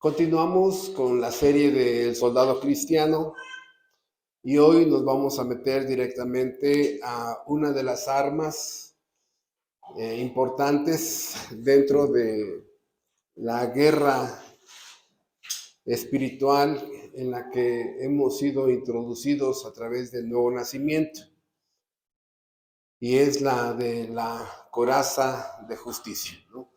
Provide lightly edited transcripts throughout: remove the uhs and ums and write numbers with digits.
Continuamos con la serie del soldado cristiano y hoy nos vamos a meter directamente a una de las armas importantes dentro de la guerra espiritual en la que hemos sido introducidos a través del nuevo nacimiento, y es la de la coraza de justicia, ¿no?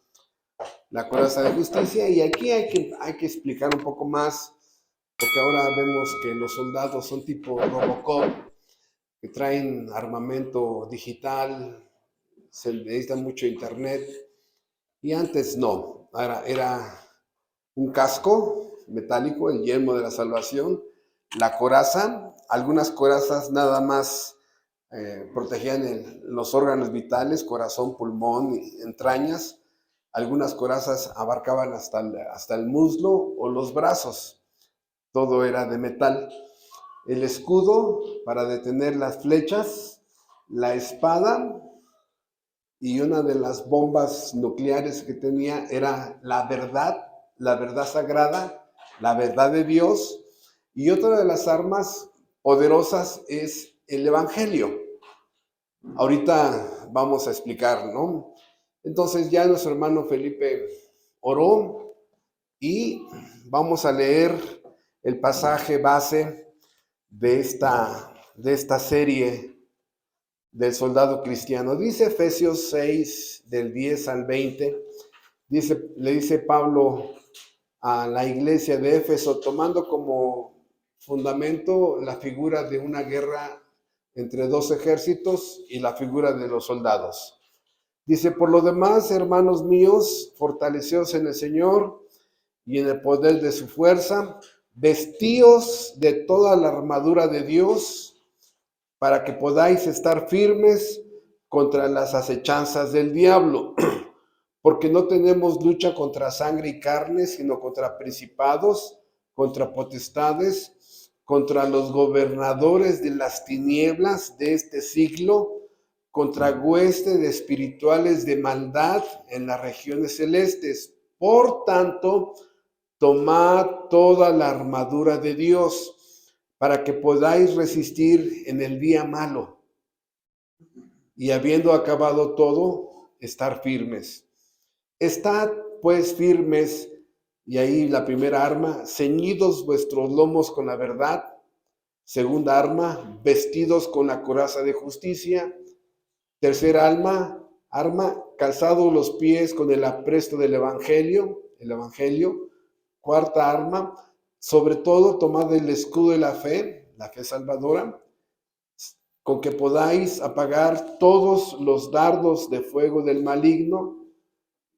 La coraza de justicia, y aquí hay que explicar un poco más, porque ahora vemos que los soldados son tipo Robocop, que traen armamento digital, se necesita mucho internet, y antes no, era un casco metálico, el yelmo de la salvación, la coraza, algunas corazas nada más protegían los órganos vitales, corazón, pulmón, entrañas. Algunas corazas abarcaban hasta el muslo o los brazos. Todo era de metal. El escudo para detener las flechas, la espada, y una de las bombas nucleares que tenía era la verdad sagrada, la verdad de Dios. Y otra de las armas poderosas es el Evangelio. Ahorita vamos a explicar, ¿no? Entonces ya nuestro hermano Felipe oró y vamos a leer el pasaje base de esta serie del soldado cristiano. Dice Efesios 6, del 10 al 20, le dice Pablo a la iglesia de Éfeso, tomando como fundamento la figura de una guerra entre dos ejércitos y la figura de los soldados. Dice: por lo demás, hermanos míos, fortaleceos en el Señor y en el poder de su fuerza, vestíos de toda la armadura de Dios, para que podáis estar firmes contra las acechanzas del diablo. Porque no tenemos lucha contra sangre y carne, sino contra principados, contra potestades, contra los gobernadores de las tinieblas de este siglo, contra huestes espirituales de maldad en las regiones celestes. Por tanto, tomad toda la armadura de Dios, para que podáis resistir en el día malo, y habiendo acabado todo, estar firmes. Estad pues firmes, y ahí la primera arma: ceñidos vuestros lomos con la verdad. Segunda arma: vestidos con la coraza de justicia. Tercera arma: calzados los pies con el apresto del evangelio. Cuarta arma: sobre todo tomad el escudo de la fe salvadora, con que podáis apagar todos los dardos de fuego del maligno.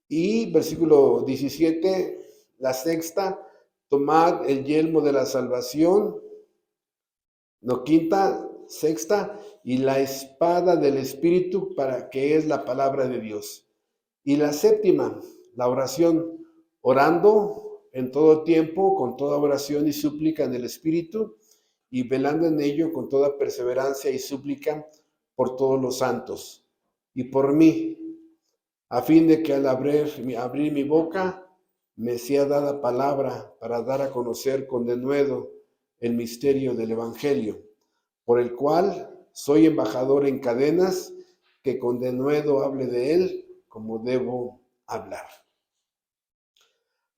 Y versículo 17, la sexta: tomad el yelmo de la salvación. No, sexta: y la espada del Espíritu, para que es la palabra de Dios. Y la séptima, la oración, orando en todo tiempo, con toda oración y súplica en el Espíritu, y velando en ello con toda perseverancia y súplica por todos los santos, y por mí, a fin de que al abrir mi boca me sea dada palabra para dar a conocer con denuedo el misterio del Evangelio, por el cual soy embajador en cadenas, que con denuedo hable de él como debo hablar.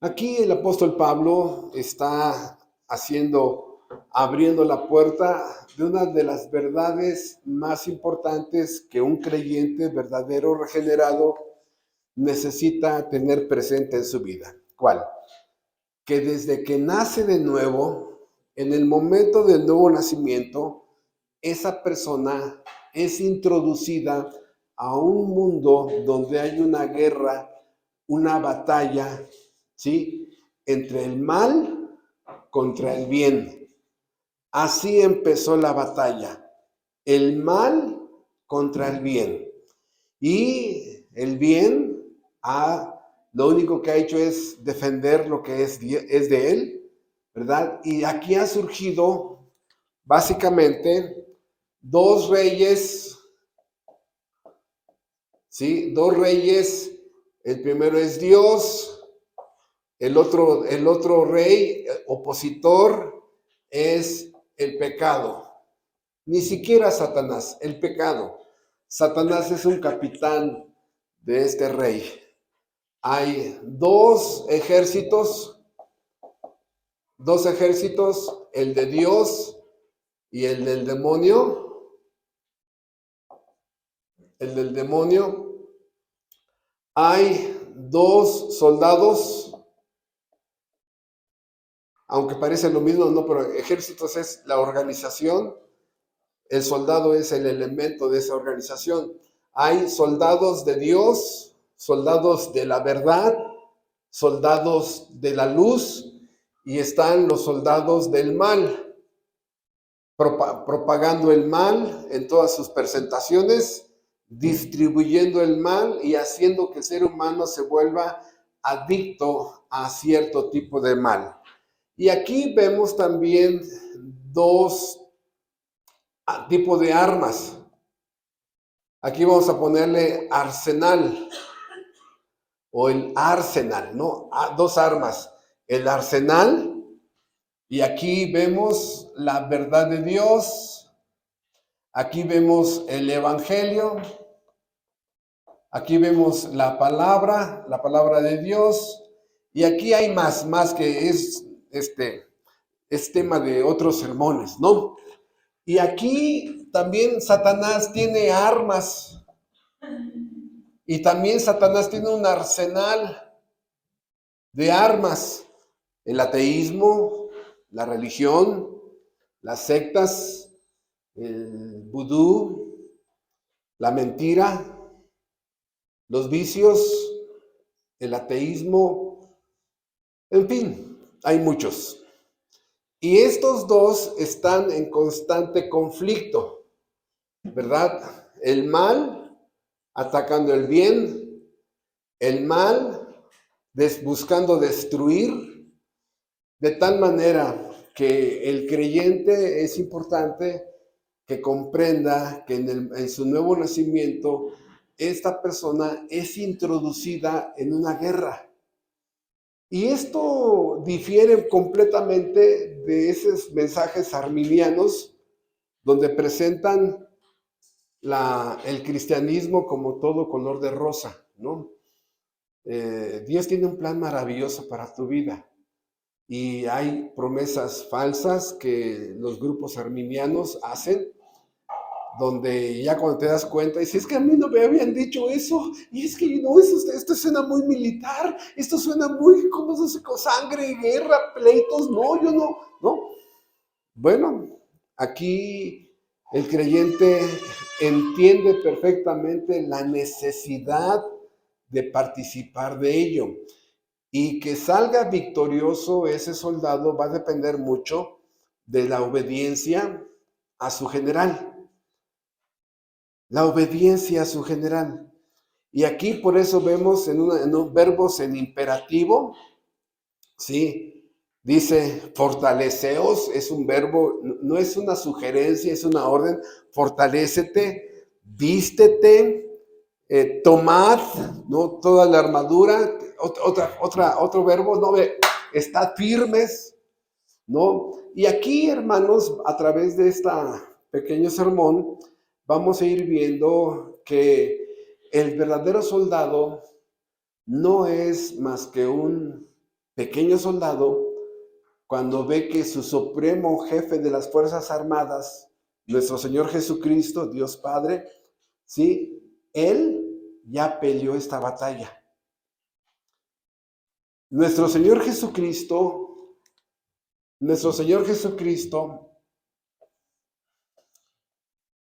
Aquí el apóstol Pablo está abriendo la puerta de una de las verdades más importantes que un creyente verdadero, regenerado, necesita tener presente en su vida. ¿Cuál? Que desde que nace de nuevo, en el momento del nuevo nacimiento, esa persona es introducida a un mundo donde hay una guerra, una batalla, ¿sí?, entre el mal contra el bien. Así empezó la batalla, el mal contra el bien. Y el bien lo único que ha hecho es defender lo que es de él, ¿verdad? Y aquí ha surgido básicamente dos reyes, ¿sí? Dos reyes. El primero es Dios, El otro rey opositor es el pecado. Ni siquiera Satanás, el pecado. Satanás es un capitán de este rey. Hay dos ejércitos, el de Dios y el del demonio. El del demonio. Hay dos soldados, aunque parece lo mismo, no, pero ejércitos es la organización, el soldado es el elemento de esa organización. Hay soldados de Dios, soldados de la verdad, soldados de la luz, y están los soldados del mal, propagando el mal en todas sus presentaciones, distribuyendo el mal y haciendo que el ser humano se vuelva adicto a cierto tipo de mal. Y aquí vemos también dos tipos de armas. Aquí vamos a ponerle arsenal o el arsenal, ¿no? Dos armas, el arsenal, y aquí vemos la verdad de Dios, aquí vemos el evangelio, aquí vemos la palabra de Dios, y aquí hay más que es tema de otros sermones, ¿no? Y aquí también Satanás tiene armas, y también Satanás tiene un arsenal de armas: el ateísmo, la religión, las sectas, el vudú, la mentira, los vicios, el ateísmo, en fin, hay muchos. Y estos dos están en constante conflicto, ¿verdad? El mal atacando el bien, el mal buscando destruir, de tal manera que el creyente es importante que comprenda que en su nuevo nacimiento esta persona es introducida en una guerra. Y esto difiere completamente de esos mensajes arminianos donde presentan el cristianismo como todo color de rosa, ¿no? Dios tiene un plan maravilloso para tu vida. Y hay promesas falsas que los grupos arminianos hacen, donde ya cuando te das cuenta, dices, es que a mí no me habían dicho eso, y es que no, esto suena muy militar, esto suena muy, ¿cómo se hace? Con sangre, guerra, pleitos, no, yo no, ¿no? Bueno, aquí el creyente entiende perfectamente la necesidad de participar de ello. Y que salga victorioso ese soldado va a depender mucho de la obediencia a su general. La obediencia a su general. Y aquí por eso vemos en verbos en imperativo, ¿sí? Dice, fortaleceos, es un verbo, no es una sugerencia, es una orden. Fortalécete, vístete, tomad, ¿no? Toda la armadura. Otro verbo, ¿no? Estad firmes, ¿no? Y aquí, hermanos, a través de este pequeño sermón, vamos a ir viendo que el verdadero soldado no es más que un pequeño soldado cuando ve que su supremo jefe de las Fuerzas Armadas, nuestro Señor Jesucristo, Dios Padre, ¿sí? Él ya peleó esta batalla. Nuestro Señor Jesucristo,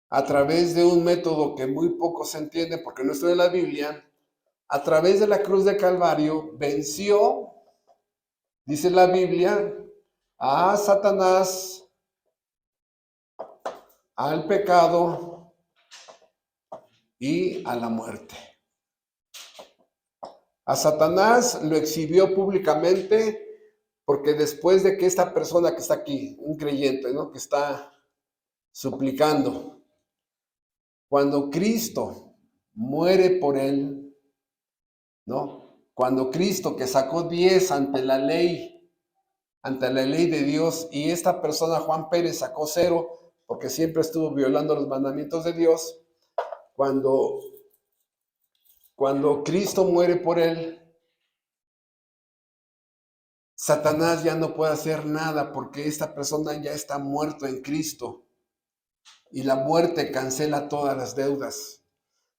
a través de un método que muy poco se entiende porque no está en la Biblia, a través de la cruz de Calvario, venció, dice la Biblia, a Satanás, al pecado y a la muerte. A Satanás lo exhibió públicamente porque después de que esta persona que está aquí, un creyente, ¿no? Que está suplicando, cuando Cristo muere por él, ¿no? Cuando Cristo, que sacó 10 ante la ley de Dios, y esta persona, Juan Pérez, sacó 0, porque siempre estuvo violando los mandamientos de Dios, cuando Cristo muere por él, Satanás ya no puede hacer nada porque esta persona ya está muerto en Cristo y la muerte cancela todas las deudas.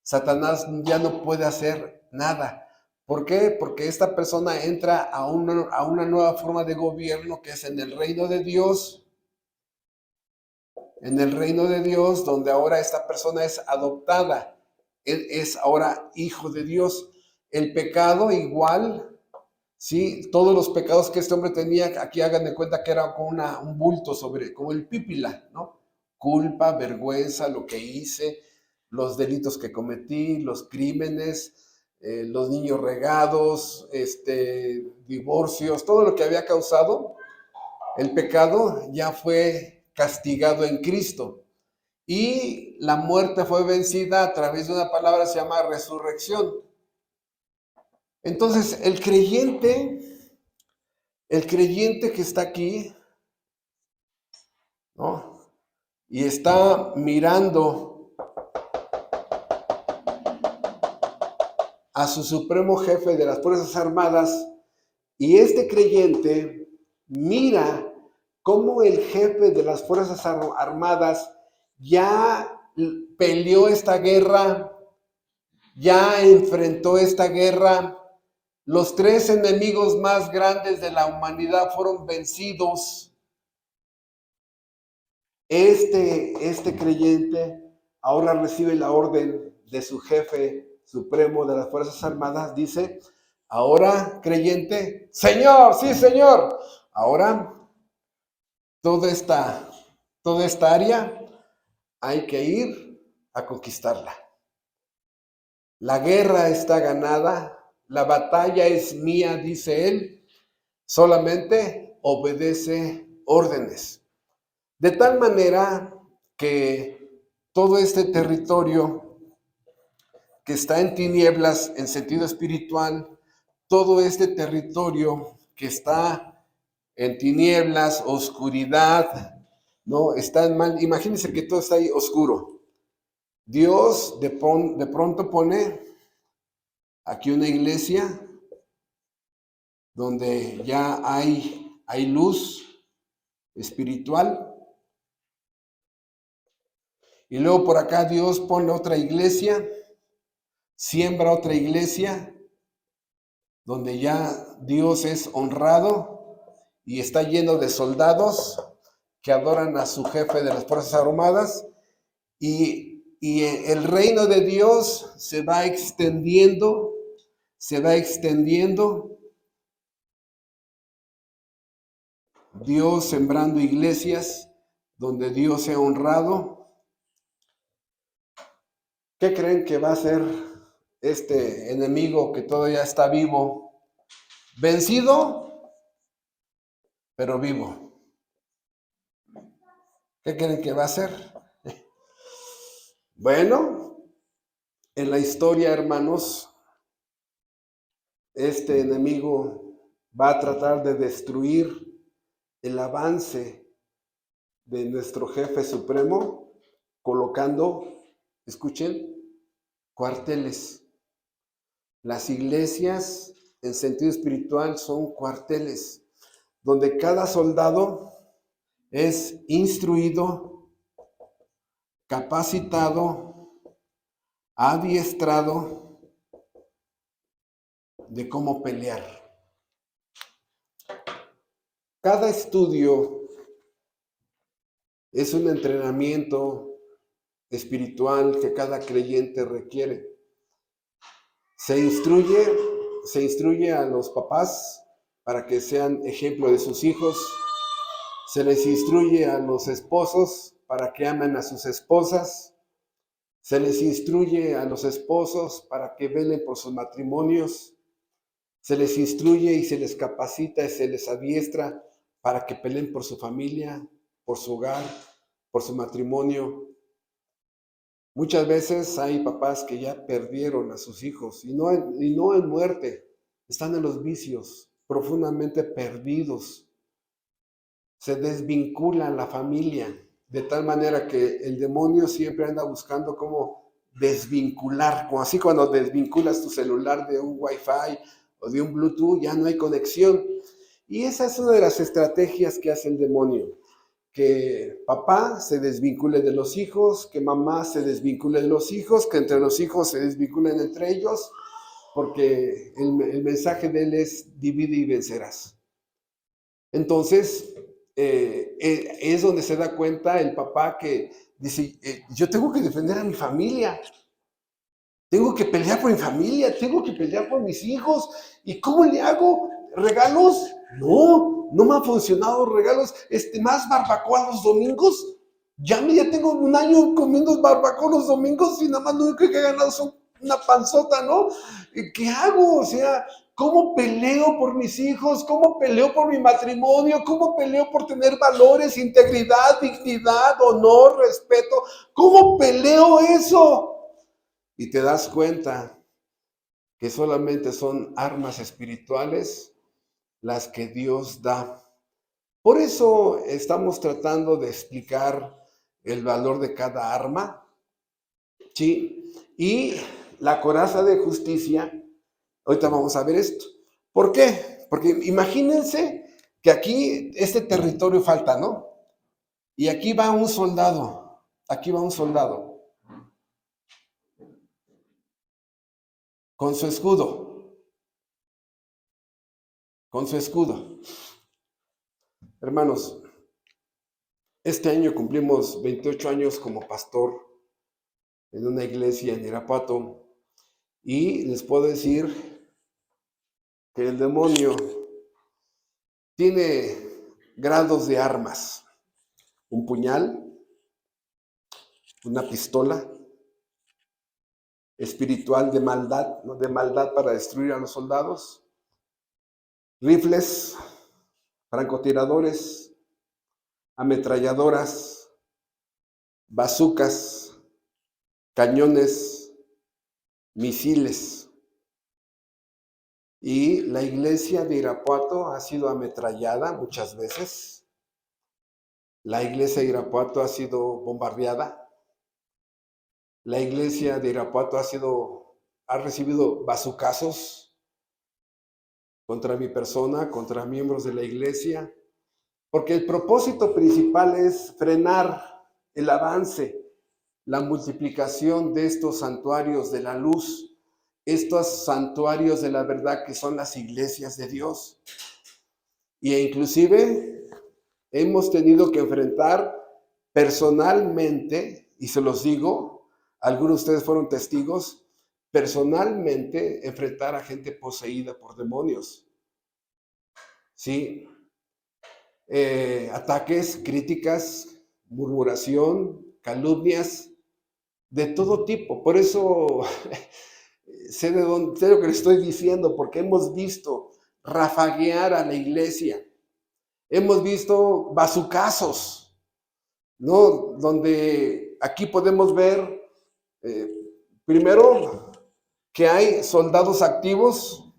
Satanás ya no puede hacer nada. ¿Por qué? Porque esta persona entra a una nueva forma de gobierno que es en el reino de Dios. En el reino de Dios, donde ahora esta persona es adoptada. Él es ahora hijo de Dios. El pecado igual, ¿sí? Todos los pecados que este hombre tenía, aquí hagan de cuenta que era como un bulto como el pípila, ¿no? Culpa, vergüenza, lo que hice, los delitos que cometí, los crímenes, los niños regados, divorcios, todo lo que había causado el pecado ya fue castigado en Cristo. Y la muerte fue vencida a través de una palabra que se llama resurrección. Entonces, el creyente que está aquí, ¿no? Y está mirando a su supremo jefe de las Fuerzas Armadas, y este creyente mira cómo el jefe de las Fuerzas Armadas ya peleó esta guerra, ya enfrentó esta guerra. Los 3 enemigos más grandes de la humanidad fueron vencidos. Este creyente ahora recibe la orden de su jefe supremo de las Fuerzas Armadas. Dice, ahora creyente, Señor, sí Señor, ahora toda esta área hay que ir a conquistarla. La guerra está ganada, la batalla es mía, dice él, solamente obedece órdenes. De tal manera que todo este territorio que está en tinieblas en sentido espiritual, todo este territorio que está en tinieblas, oscuridad, ¿no? Está en mal. Imagínense que todo está ahí oscuro. Dios de pronto pone aquí una iglesia donde ya hay luz espiritual. Y luego por acá Dios pone otra iglesia, siembra otra iglesia, donde ya Dios es honrado y está lleno de soldados que adoran a su jefe de las Fuerzas Armadas. Y el reino de Dios se va extendiendo, Dios sembrando iglesias donde Dios sea honrado. ¿Qué creen que va a ser este enemigo que todavía está vivo? Vencido, pero vivo. ¿Qué creen que va a ser? Bueno, en la historia, hermanos, este enemigo va a tratar de destruir el avance de nuestro jefe supremo, colocando, escuchen, cuarteles. Las iglesias en sentido espiritual son cuarteles, donde cada soldado es instruido, capacitado, adiestrado de cómo pelear. Cada estudio es un entrenamiento espiritual que cada creyente requiere. Se instruye a los papás para que sean ejemplo de sus hijos. Se les instruye a los esposos para que amen a sus esposas. Se les instruye a los esposos para que velen por sus matrimonios. Se les instruye y se les capacita y se les adiestra para que peleen por su familia, por su hogar, por su matrimonio. Muchas veces hay papás que ya perdieron a sus hijos y no en muerte, están en los vicios, profundamente perdidos. Se desvincula la familia, de tal manera que el demonio siempre anda buscando cómo desvincular, como así cuando desvinculas tu celular de un Wi-Fi o de un Bluetooth, ya no hay conexión. Y esa es una de las estrategias que hace el demonio, que papá se desvincule de los hijos, que mamá se desvincule de los hijos, que entre los hijos se desvinculen entre ellos, porque el mensaje de él es divide y vencerás. Entonces, es donde se da cuenta el papá que dice, yo tengo que defender a mi familia, tengo que pelear por mi familia, tengo que pelear por mis hijos. ¿Y cómo le hago? ¿Regalos? No me han funcionado regalos. Más barbacoa los domingos. Ya tengo un año comiendo barbacoa los domingos y nada más lo único que he ganado son una panzota, ¿no? ¿Qué hago? O sea, ¿cómo peleo por mis hijos? ¿Cómo peleo por mi matrimonio? ¿Cómo peleo por tener valores, integridad, dignidad, honor, respeto? ¿Cómo peleo eso? Y te das cuenta que solamente son armas espirituales las que Dios da. Por eso estamos tratando de explicar el valor de cada arma, ¿sí? Y la coraza de justicia, ahorita vamos a ver esto. ¿Por qué? Porque imagínense que aquí este territorio falta, ¿no? Y aquí va un soldado, con su escudo, Hermanos, este año cumplimos 28 años como pastor en una iglesia en Irapuato y les puedo decir que el demonio tiene grados de armas. Un puñal, una pistola espiritual de maldad, ¿no? De maldad para destruir a los soldados, rifles, francotiradores, ametralladoras, bazucas, cañones, misiles. Y la iglesia de Irapuato ha sido ametrallada muchas veces. La iglesia de Irapuato ha sido bombardeada. La iglesia de Irapuato ha recibido bazucazos contra mi persona, contra miembros de la iglesia, porque el propósito principal es frenar el avance, la multiplicación de estos santuarios de la luz, estos santuarios de la verdad que son las iglesias de Dios. E inclusive hemos tenido que enfrentar personalmente, y se los digo, algunos de ustedes fueron testigos, personalmente enfrentar a gente poseída por demonios. Sí, ataques, críticas, murmuración, calumnias, de todo tipo. Por eso sé lo que les estoy diciendo, porque hemos visto rafaguear a la iglesia. Hemos visto bazucazos, ¿no? Donde aquí podemos ver, primero, que hay soldados activos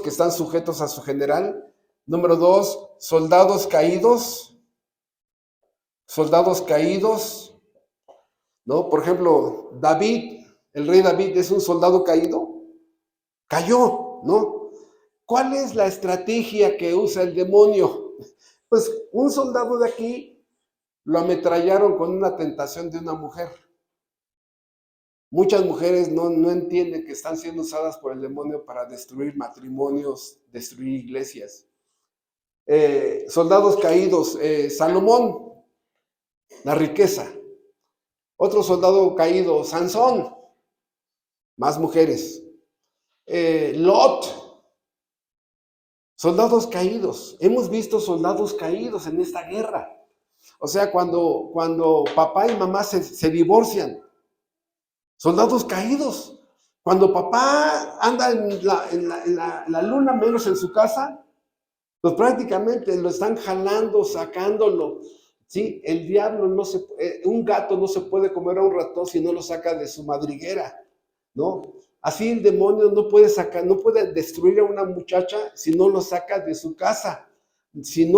que están sujetos a su general. Número 2, soldados caídos, ¿no? Por ejemplo, David, el rey David es un soldado caído, cayó, ¿no? ¿Cuál es la estrategia que usa el demonio? Pues un soldado de aquí lo ametrallaron con una tentación de una mujer. Muchas mujeres no entienden que están siendo usadas por el demonio para destruir matrimonios, destruir iglesias. Soldados caídos, Salomón, la riqueza. Otro soldado caído, Sansón, más mujeres. Lot, soldados caídos. Hemos visto soldados caídos en esta guerra. O sea, cuando papá y mamá se divorcian, soldados caídos. Cuando papá anda en la luna menos en su casa, pues prácticamente lo están jalando, sacándolo. ¿Sí? El diablo un gato no se puede comer a un ratón si no lo saca de su madriguera, ¿no? Así el demonio no puede sacar, no puede destruir a una muchacha si no lo saca de su casa. Si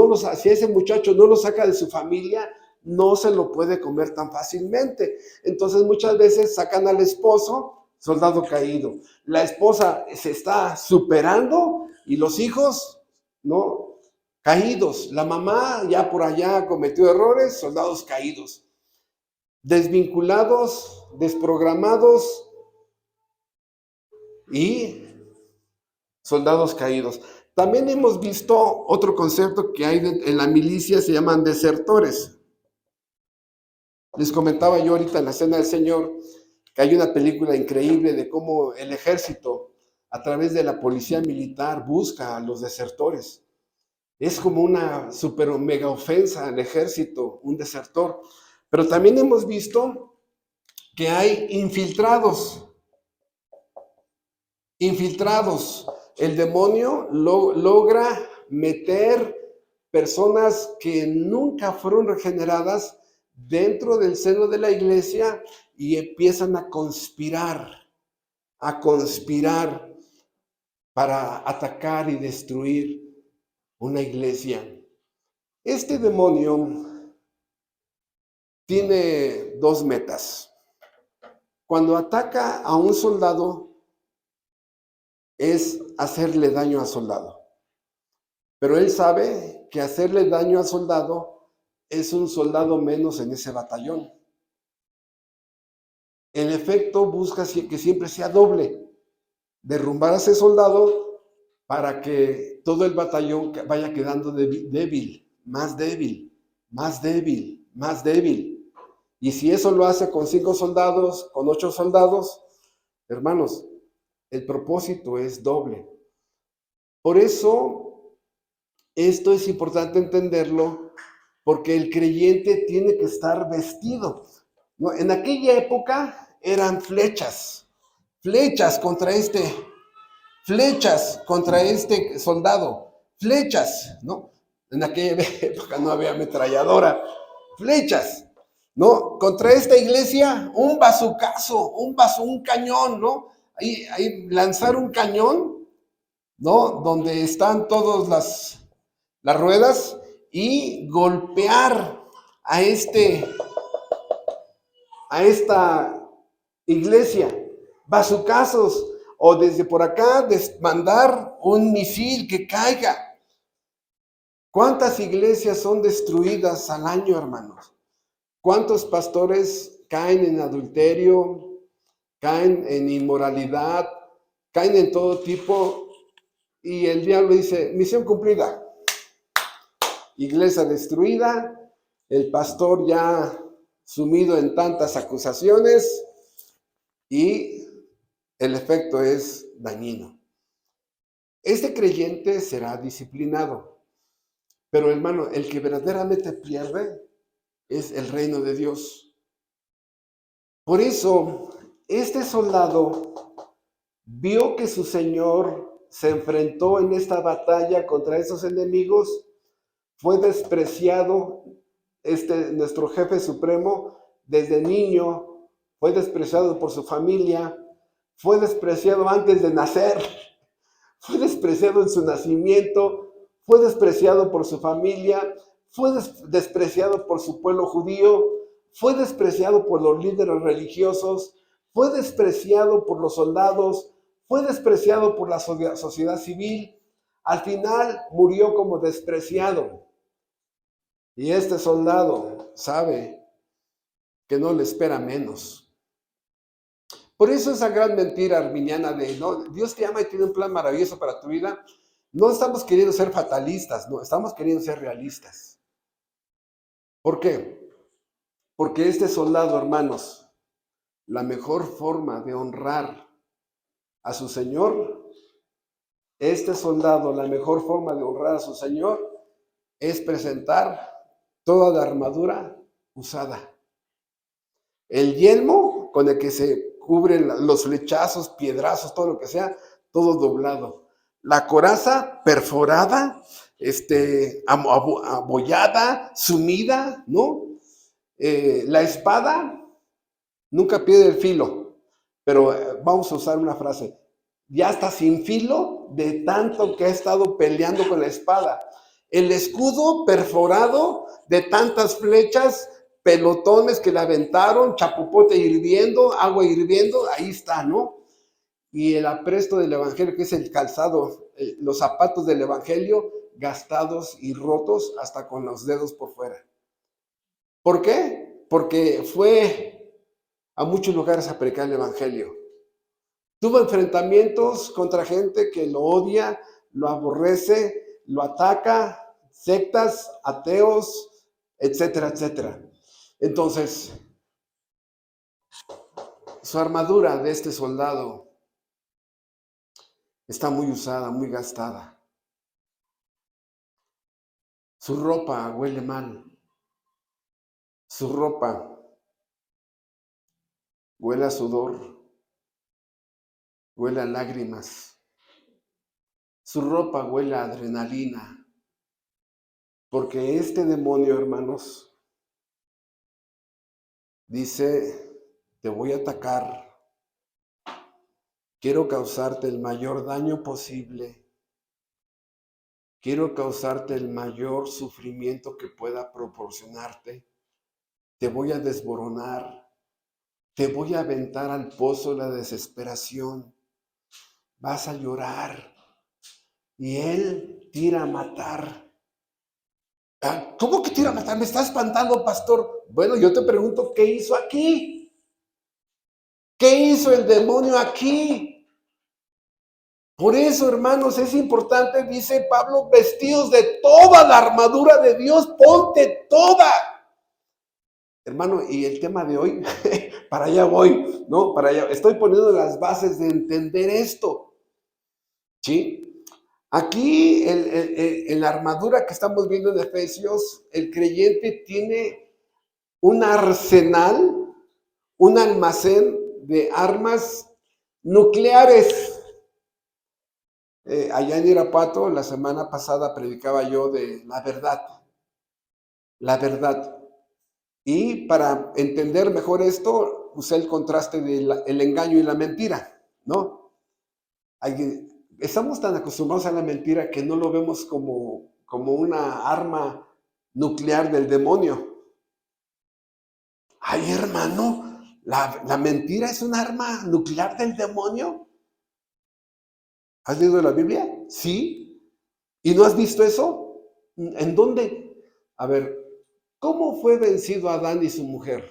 ese muchacho no lo saca de su familia, no se lo puede comer tan fácilmente. Entonces muchas veces sacan al esposo, soldado caído. La esposa se está superando y los hijos, ¿no? Caídos. La mamá ya por allá cometió errores, soldados caídos. Desvinculados, desprogramados y soldados caídos. También hemos visto otro concepto que hay en la milicia, se llaman desertores. Les comentaba yo ahorita en la Cena del Señor que hay una película increíble de cómo el ejército, a través de la policía militar, busca a los desertores. Es como una super mega ofensa al ejército, un desertor. Pero también hemos visto que hay infiltrados. Infiltrados. El demonio logra meter personas que nunca fueron regeneradas dentro del seno de la iglesia y empiezan a conspirar para atacar y destruir una iglesia. Este demonio tiene dos metas. Cuando ataca a un soldado, es hacerle daño al soldado. Pero él sabe que hacerle daño al soldado es un soldado menos en ese batallón. En efecto, busca que siempre sea doble. Derrumbar a ese soldado para que todo el batallón vaya quedando débil, más débil, más débil, más débil. Y si eso lo hace con 5 soldados, con 8 soldados, hermanos, el propósito es doble. Por eso, esto es importante entenderlo, porque el creyente tiene que estar vestido. ¿No? En aquella época eran flechas contra este soldado, flechas, ¿no? En aquella época no había ametralladora, flechas, ¿no? Contra esta iglesia, un bazucazo, un cañón, ¿no? Ahí lanzar un cañón, ¿no? Donde están todas las ruedas y golpear a esta iglesia, bazucazos, o desde por acá mandar un misil que caiga. ¿Cuántas iglesias son destruidas al año, hermanos? ¿Cuántos pastores caen en adulterio, caen en inmoralidad, caen en todo tipo? Y el diablo dice, misión cumplida. Iglesia destruida, el pastor ya sumido en tantas acusaciones y el efecto es dañino. Este creyente será disciplinado, pero hermano, el que verdaderamente pierde es el reino de Dios. Por eso, este soldado vio que su Señor se enfrentó en esta batalla contra esos enemigos, fue despreciado, nuestro jefe supremo, desde niño, fue despreciado por su familia, fue despreciado antes de nacer, fue despreciado en su nacimiento, fue despreciado por su familia, fue despreciado por su pueblo judío, fue despreciado por los líderes religiosos, fue despreciado por los soldados, fue despreciado por la sociedad civil. Al final murió como despreciado. Y este soldado sabe que no le espera menos. Por eso esa gran mentira arminiana de, no, Dios te ama y tiene un plan maravilloso para tu vida. No estamos queriendo ser fatalistas, no, estamos queriendo ser realistas. ¿Por qué? Porque este soldado, hermanos, la mejor forma de honrar a su Señor, la mejor forma de honrar a su Señor es presentar toda la armadura usada. El yelmo con el que se cubren los flechazos, piedrazos, todo lo que sea, todo doblado. La coraza perforada, abollada, sumida, ¿no? La espada nunca pierde el filo, pero vamos a usar una frase. Ya está sin filo de tanto que ha estado peleando con la espada. El escudo perforado de tantas flechas, pelotones que le aventaron, chapopote hirviendo, agua hirviendo, ahí está, ¿no? Y el apresto del evangelio, que es el calzado, los zapatos del evangelio, gastados y rotos hasta con los dedos por fuera. ¿Por qué? Porque fue a muchos lugares a predicar el evangelio. Tuvo enfrentamientos contra gente que lo odia, lo aborrece, lo ataca, sectas, ateos, etcétera, etcétera. Entonces, su armadura de este soldado está muy usada, muy gastada. Su ropa huele mal. Su ropa huele a sudor, huele a lágrimas. Su ropa huele a adrenalina. Porque este demonio, hermanos, dice, te voy a atacar. Quiero causarte el mayor daño posible. Quiero causarte el mayor sufrimiento que pueda proporcionarte. Te voy a desboronar. Te voy a aventar al pozo de la desesperación. Vas a llorar. Y él tira a matar. ¿Cómo que tira a matar? Me está espantando, pastor. Bueno, yo te pregunto, ¿qué hizo aquí? ¿Qué hizo el demonio aquí? Por eso, hermanos, es importante, dice Pablo, vestidos de toda la armadura de Dios, ponte toda. Hermano, y el tema de hoy, para allá voy, ¿no? Para allá, estoy poniendo las bases de entender esto, ¿sí? Aquí, en la armadura que estamos viendo en Efesios, el creyente tiene un arsenal, un almacén de armas nucleares. Allá en Irapuato, la semana pasada predicaba yo de la verdad. La verdad. Y para entender mejor esto, usé el contraste del engaño y la mentira, ¿no? Estamos tan acostumbrados a la mentira que no lo vemos como una arma nuclear del demonio. Ay, hermano, ¿la mentira es un arma nuclear del demonio? ¿Has leído la Biblia? Sí. ¿Y no has visto eso? ¿En dónde? A ver, ¿cómo fue vencido Adán y su mujer?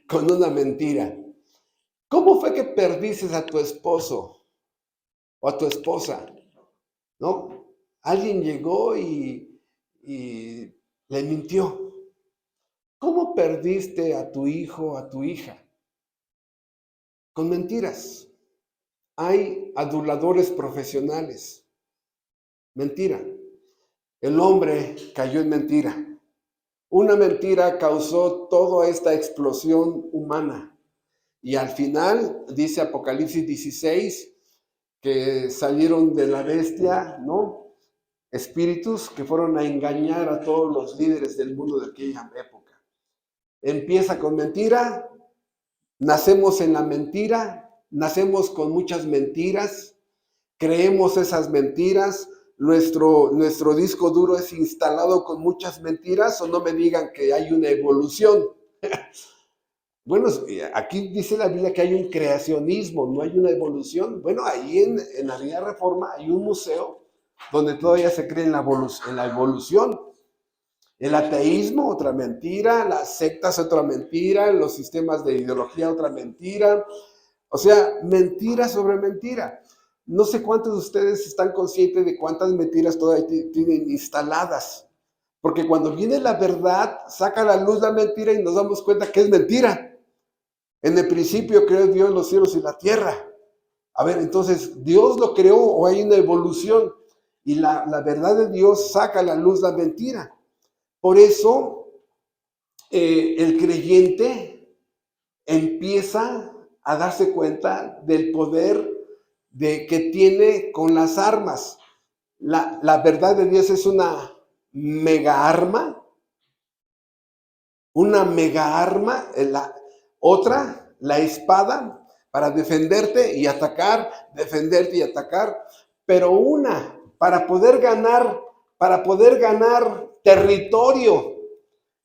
Con una mentira. ¿Cómo fue que perdiste a tu esposo o a tu esposa? ¿No? Alguien llegó y le mintió. ¿Cómo perdiste a tu hijo o a tu hija? Con mentiras. Hay aduladores profesionales. Mentira. El hombre cayó en mentira. Una mentira causó toda esta explosión humana. Y al final, dice Apocalipsis 16, que salieron de la bestia, ¿no? Espíritus que fueron a engañar a todos los líderes del mundo de aquella época. Empieza con mentira, nacemos en la mentira, nacemos con muchas mentiras, creemos esas mentiras, nuestro disco duro es instalado con muchas mentiras, o no me digan que hay una evolución. Bueno, aquí dice la Biblia que hay un creacionismo, no hay una evolución. Bueno, ahí en la Vía Reforma hay un museo donde todavía se cree en la evolución. El ateísmo, otra mentira, las sectas, otra mentira, los sistemas de ideología, otra mentira. O sea, mentira sobre mentira. No sé cuántos de ustedes están conscientes de cuántas mentiras todavía tienen instaladas. Porque cuando viene la verdad, saca a la luz la mentira y nos damos cuenta que es mentira. En el principio creó Dios los cielos y la tierra. A ver, entonces, ¿Dios lo creó o hay una evolución? Y la verdad de Dios saca a la luz la mentira. Por eso, el creyente empieza a darse cuenta del poder que tiene con las armas. La verdad de Dios es una mega arma. Una mega arma. Otra la espada para defenderte y atacar, defenderte y atacar, pero una para poder ganar territorio.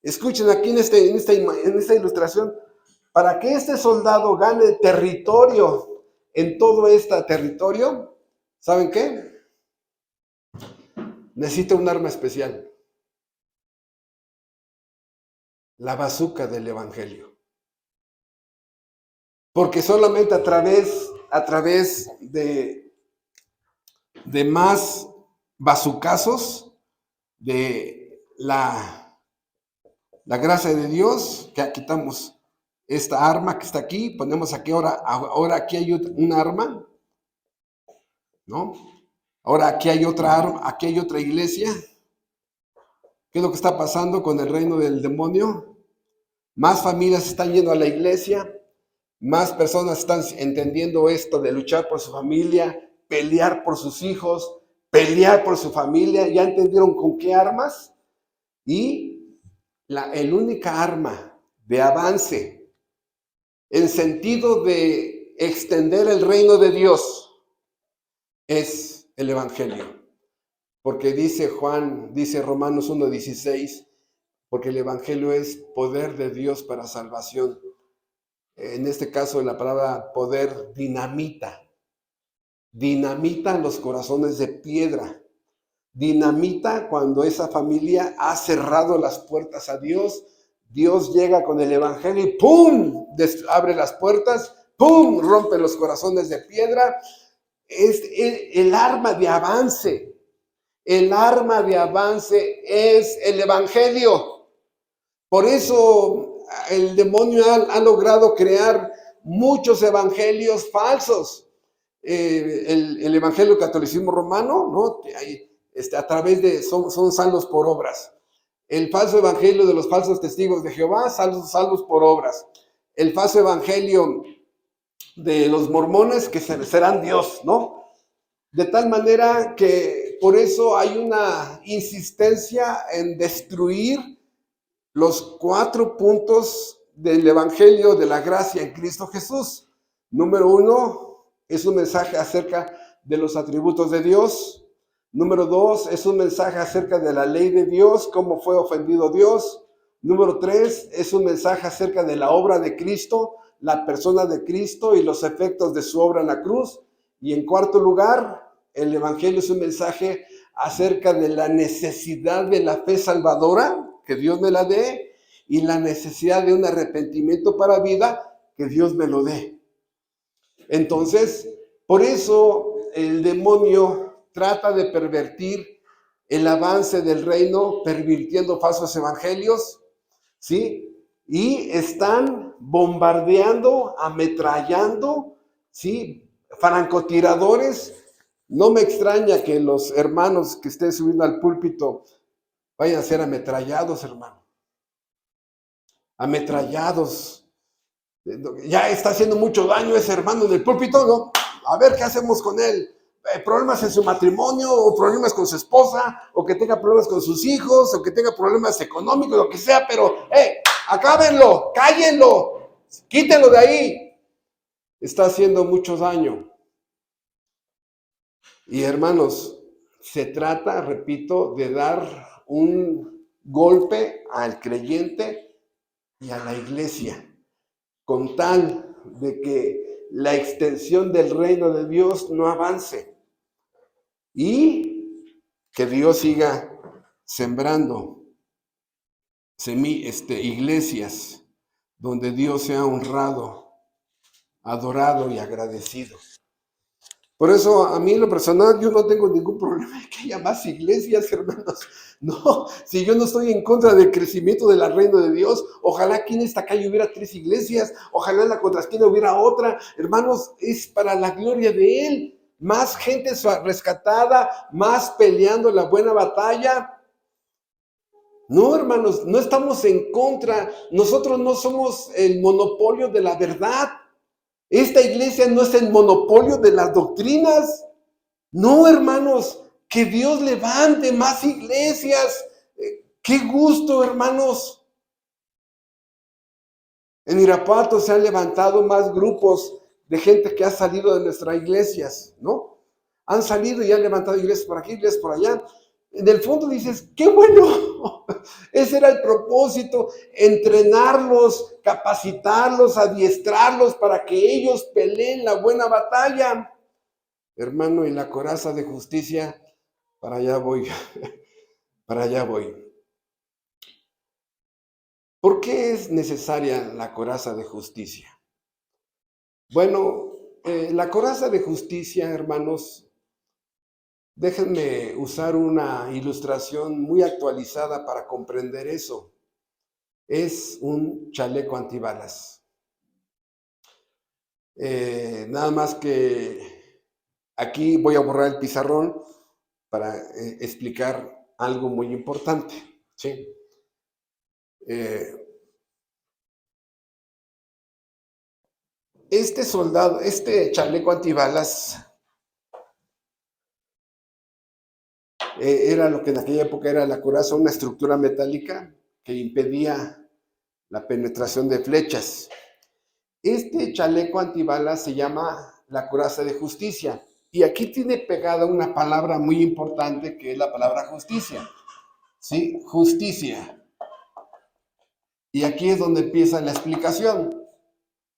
Escuchen aquí en esta ilustración, para que este soldado gane territorio en todo este territorio, ¿saben qué? Necesita un arma especial, la bazuca del evangelio. Porque solamente a través de más bazucazos, de la gracia de Dios, que quitamos esta arma que está aquí, ponemos aquí ahora aquí hay un arma, ¿no? Ahora aquí hay otra arma, aquí hay otra iglesia. ¿Qué es lo que está pasando con el reino del demonio? Más familias están yendo a la iglesia, más personas están entendiendo esto de luchar por su familia, pelear por sus hijos, pelear por su familia. ¿Ya entendieron con qué armas? Y el única arma de avance en sentido de extender el reino de Dios es el evangelio. Porque dice Romanos 1:16, porque el evangelio es poder de Dios para salvación. En este caso, la palabra poder dinamita los corazones de piedra. Dinamita cuando esa familia ha cerrado las puertas a Dios. Dios llega con el evangelio y ¡pum! Abre las puertas, ¡pum! Rompe los corazones de piedra. Es el arma de avance. El arma de avance es el evangelio. Por eso el demonio ha logrado crear muchos evangelios falsos. El evangelio del catolicismo romano, ¿no? A través de, son salvos por obras. El falso evangelio de los falsos testigos de Jehová, salvos por obras. El falso evangelio de los mormones, que serán Dios, ¿no? De tal manera que por eso hay una insistencia en destruir los 4 puntos del evangelio de la gracia en Cristo Jesús. Número 1, es un mensaje acerca de los atributos de Dios. Número 2, es un mensaje acerca de la ley de Dios, cómo fue ofendido Dios. Número 3, es un mensaje acerca de la obra de Cristo, la persona de Cristo y los efectos de su obra en la cruz. Y en cuarto lugar, el evangelio es un mensaje acerca de la necesidad de la fe salvadora, que Dios me la dé, y la necesidad de un arrepentimiento para vida, que Dios me lo dé. Entonces, por eso el demonio trata de pervertir el avance del reino, pervirtiendo falsos evangelios, ¿sí? Y están bombardeando, ametrallando, ¿sí? Francotiradores. No me extraña que los hermanos que estén subiendo al púlpito vayan a ser ametrallados, hermano. Ametrallados. Ya está haciendo mucho daño ese hermano en el púlpito, ¿no? A ver qué hacemos con él. Problemas en su matrimonio, o problemas con su esposa, o que tenga problemas con sus hijos, o que tenga problemas económicos, lo que sea, pero acábenlo, cállenlo, quítenlo de ahí. Está haciendo mucho daño. Y hermanos, se trata, repito, de dar un golpe al creyente y a la iglesia, con tal de que la extensión del reino de Dios no avance y que Dios siga sembrando iglesias donde Dios sea honrado, adorado y agradecido. Por eso, a mí en lo personal, yo no tengo ningún problema de que haya más iglesias, hermanos. No, si yo no estoy en contra del crecimiento del reino de Dios, ojalá aquí en esta calle hubiera 3 iglesias, ojalá en la contraesquina hubiera otra. Hermanos, es para la gloria de Él. Más gente rescatada, más peleando la buena batalla. No, hermanos, no estamos en contra. Nosotros no somos el monopolio de la verdad. Esta iglesia no es el monopolio de las doctrinas. No, hermanos, que Dios levante más iglesias. Qué gusto, hermanos. En Irapuato se han levantado más grupos de gente que ha salido de nuestras iglesias, ¿no? Han salido y han levantado iglesias por aquí, iglesias por allá. En el fondo dices, qué bueno, ese era el propósito, entrenarlos, capacitarlos, adiestrarlos para que ellos peleen la buena batalla. Hermano, y la coraza de justicia, para allá voy, para allá voy. ¿Por qué es necesaria la coraza de justicia? Bueno, la coraza de justicia, hermanos, déjenme usar una ilustración muy actualizada para comprender eso. Es un chaleco antibalas. Nada más que aquí voy a borrar el pizarrón para explicar algo muy importante, ¿sí? Este soldado, este chaleco antibalas, era lo que en aquella época era la coraza, una estructura metálica que impedía la penetración de flechas. Este chaleco antibalas se llama la coraza de justicia. Y aquí tiene pegada una palabra muy importante que es la palabra justicia. ¿Sí? Justicia. Y aquí es donde empieza la explicación.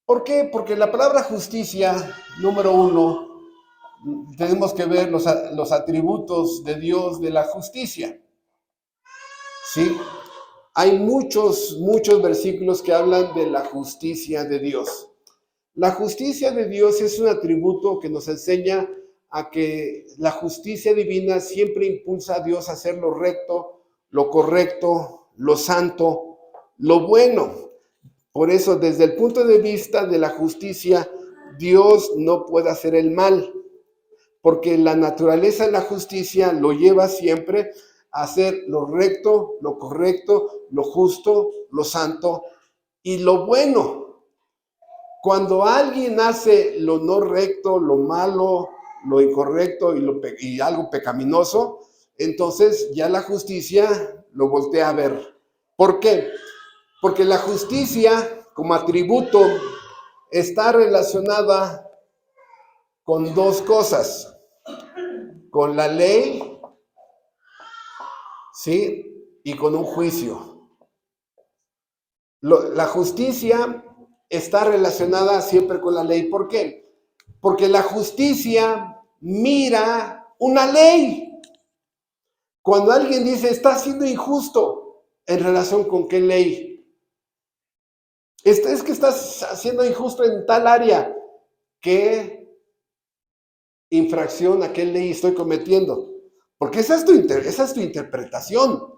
¿Por qué? Porque la palabra justicia, número uno, tenemos que ver los atributos de Dios de la justicia. ¿Sí? Hay muchos versículos que hablan de la justicia de Dios. La justicia de Dios es un atributo que nos enseña a que la justicia divina siempre impulsa a Dios a hacer lo recto, lo correcto, lo santo, lo bueno. Por eso, desde el punto de vista de la justicia, Dios no puede hacer el mal, porque la naturaleza de la justicia lo lleva siempre a hacer lo recto, lo correcto, lo justo, lo santo y lo bueno. Cuando alguien hace lo no recto, lo malo, lo incorrecto y algo pecaminoso, entonces ya la justicia lo voltea a ver. ¿Por qué? Porque la justicia como atributo está relacionada con dos cosas, con la ley, ¿sí? Y con un juicio. La justicia está relacionada siempre con la ley. ¿Por qué? Porque la justicia mira una ley. Cuando alguien dice, está siendo injusto, ¿en relación con qué ley? Es que estás siendo injusto en tal área. ¿Qué infracción a qué ley estoy cometiendo? Porque esa es tu interpretación,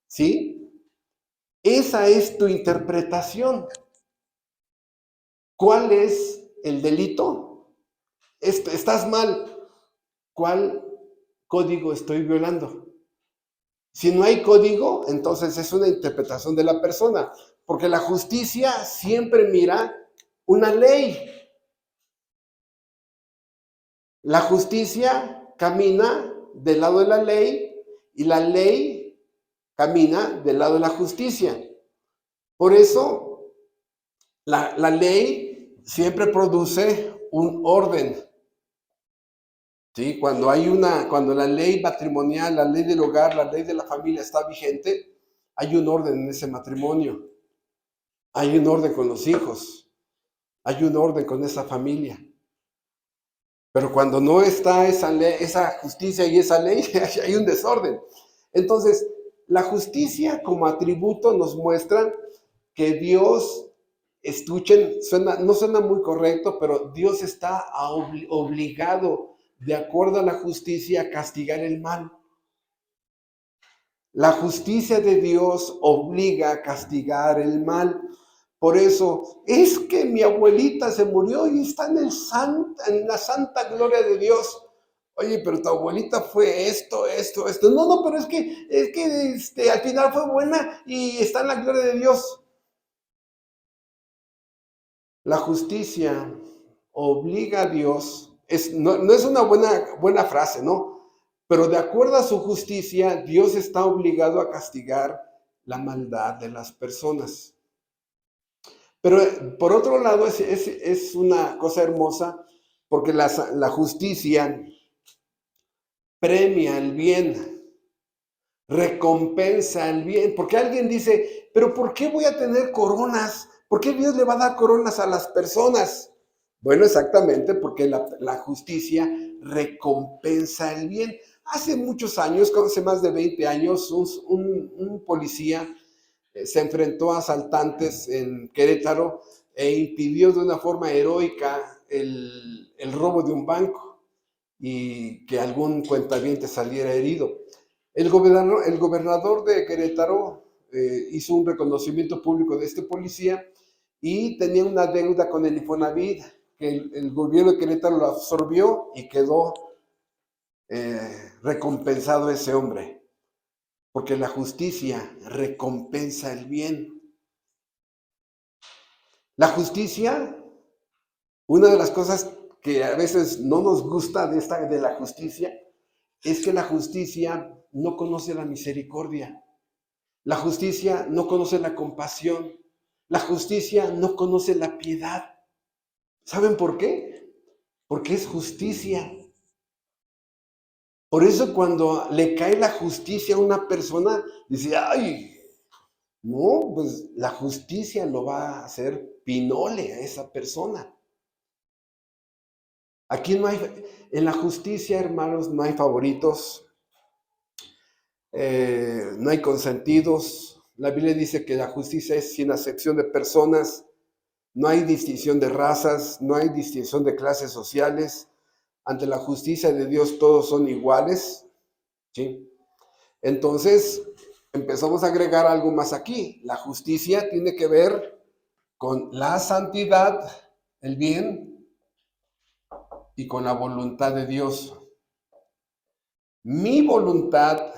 ¿sí? Esa es tu interpretación. ¿Cuál es el delito? Estás mal. ¿Cuál código estoy violando? Si no hay código, entonces es una interpretación de la persona, porque la justicia siempre mira una ley. La justicia camina del lado de la ley y la ley camina del lado de la justicia. Por eso, la ley siempre produce un orden. ¿Sí? Cuando la ley matrimonial, la ley del hogar, la ley de la familia está vigente, hay un orden en ese matrimonio. Hay un orden con los hijos. Hay un orden con esa familia. Pero cuando no está esa justicia y esa ley, hay un desorden. Entonces, la justicia como atributo nos muestra que Dios, escuchen, no suena muy correcto, pero Dios está obligado, de acuerdo a la justicia, a castigar el mal. La justicia de Dios obliga a castigar el mal. Por eso, es que mi abuelita se murió y está en la santa gloria de Dios. Oye, pero tu abuelita fue esto. No, pero es que al final fue buena y está en la gloria de Dios. La justicia obliga a Dios, no es una buena frase, ¿no? Pero de acuerdo a su justicia, Dios está obligado a castigar la maldad de las personas. Pero por otro lado es una cosa hermosa porque la justicia premia el bien, recompensa el bien. Porque alguien dice, pero ¿por qué voy a tener coronas? ¿Por qué Dios le va a dar coronas a las personas? Bueno, exactamente porque la justicia recompensa el bien. Hace muchos años, hace más de 20 años, un policía se enfrentó a asaltantes en Querétaro e impidió de una forma heroica el robo de un banco y que algún cuentaviente saliera herido. El gobernador de Querétaro hizo un reconocimiento público de este policía y tenía una deuda con el Infonavit que el gobierno de Querétaro lo absorbió y quedó recompensado ese hombre, porque la justicia recompensa el bien. La justicia, una de las cosas que a veces no nos gusta de la justicia, es que la justicia no conoce la misericordia. La justicia no conoce la compasión. La justicia no conoce la piedad. ¿Saben por qué? Porque es justicia. Por eso cuando le cae la justicia a una persona, dice, ay, no, pues la justicia lo va a hacer pinole a esa persona. Aquí no hay, en la justicia, hermanos, no hay favoritos, no hay consentidos. La Biblia dice que la justicia es sin acepción de personas, no hay distinción de razas, no hay distinción de clases sociales. Ante la justicia de Dios todos son iguales, ¿sí? Entonces, empezamos a agregar algo más aquí. La justicia tiene que ver con la santidad, el bien y con la voluntad de Dios. Mi voluntad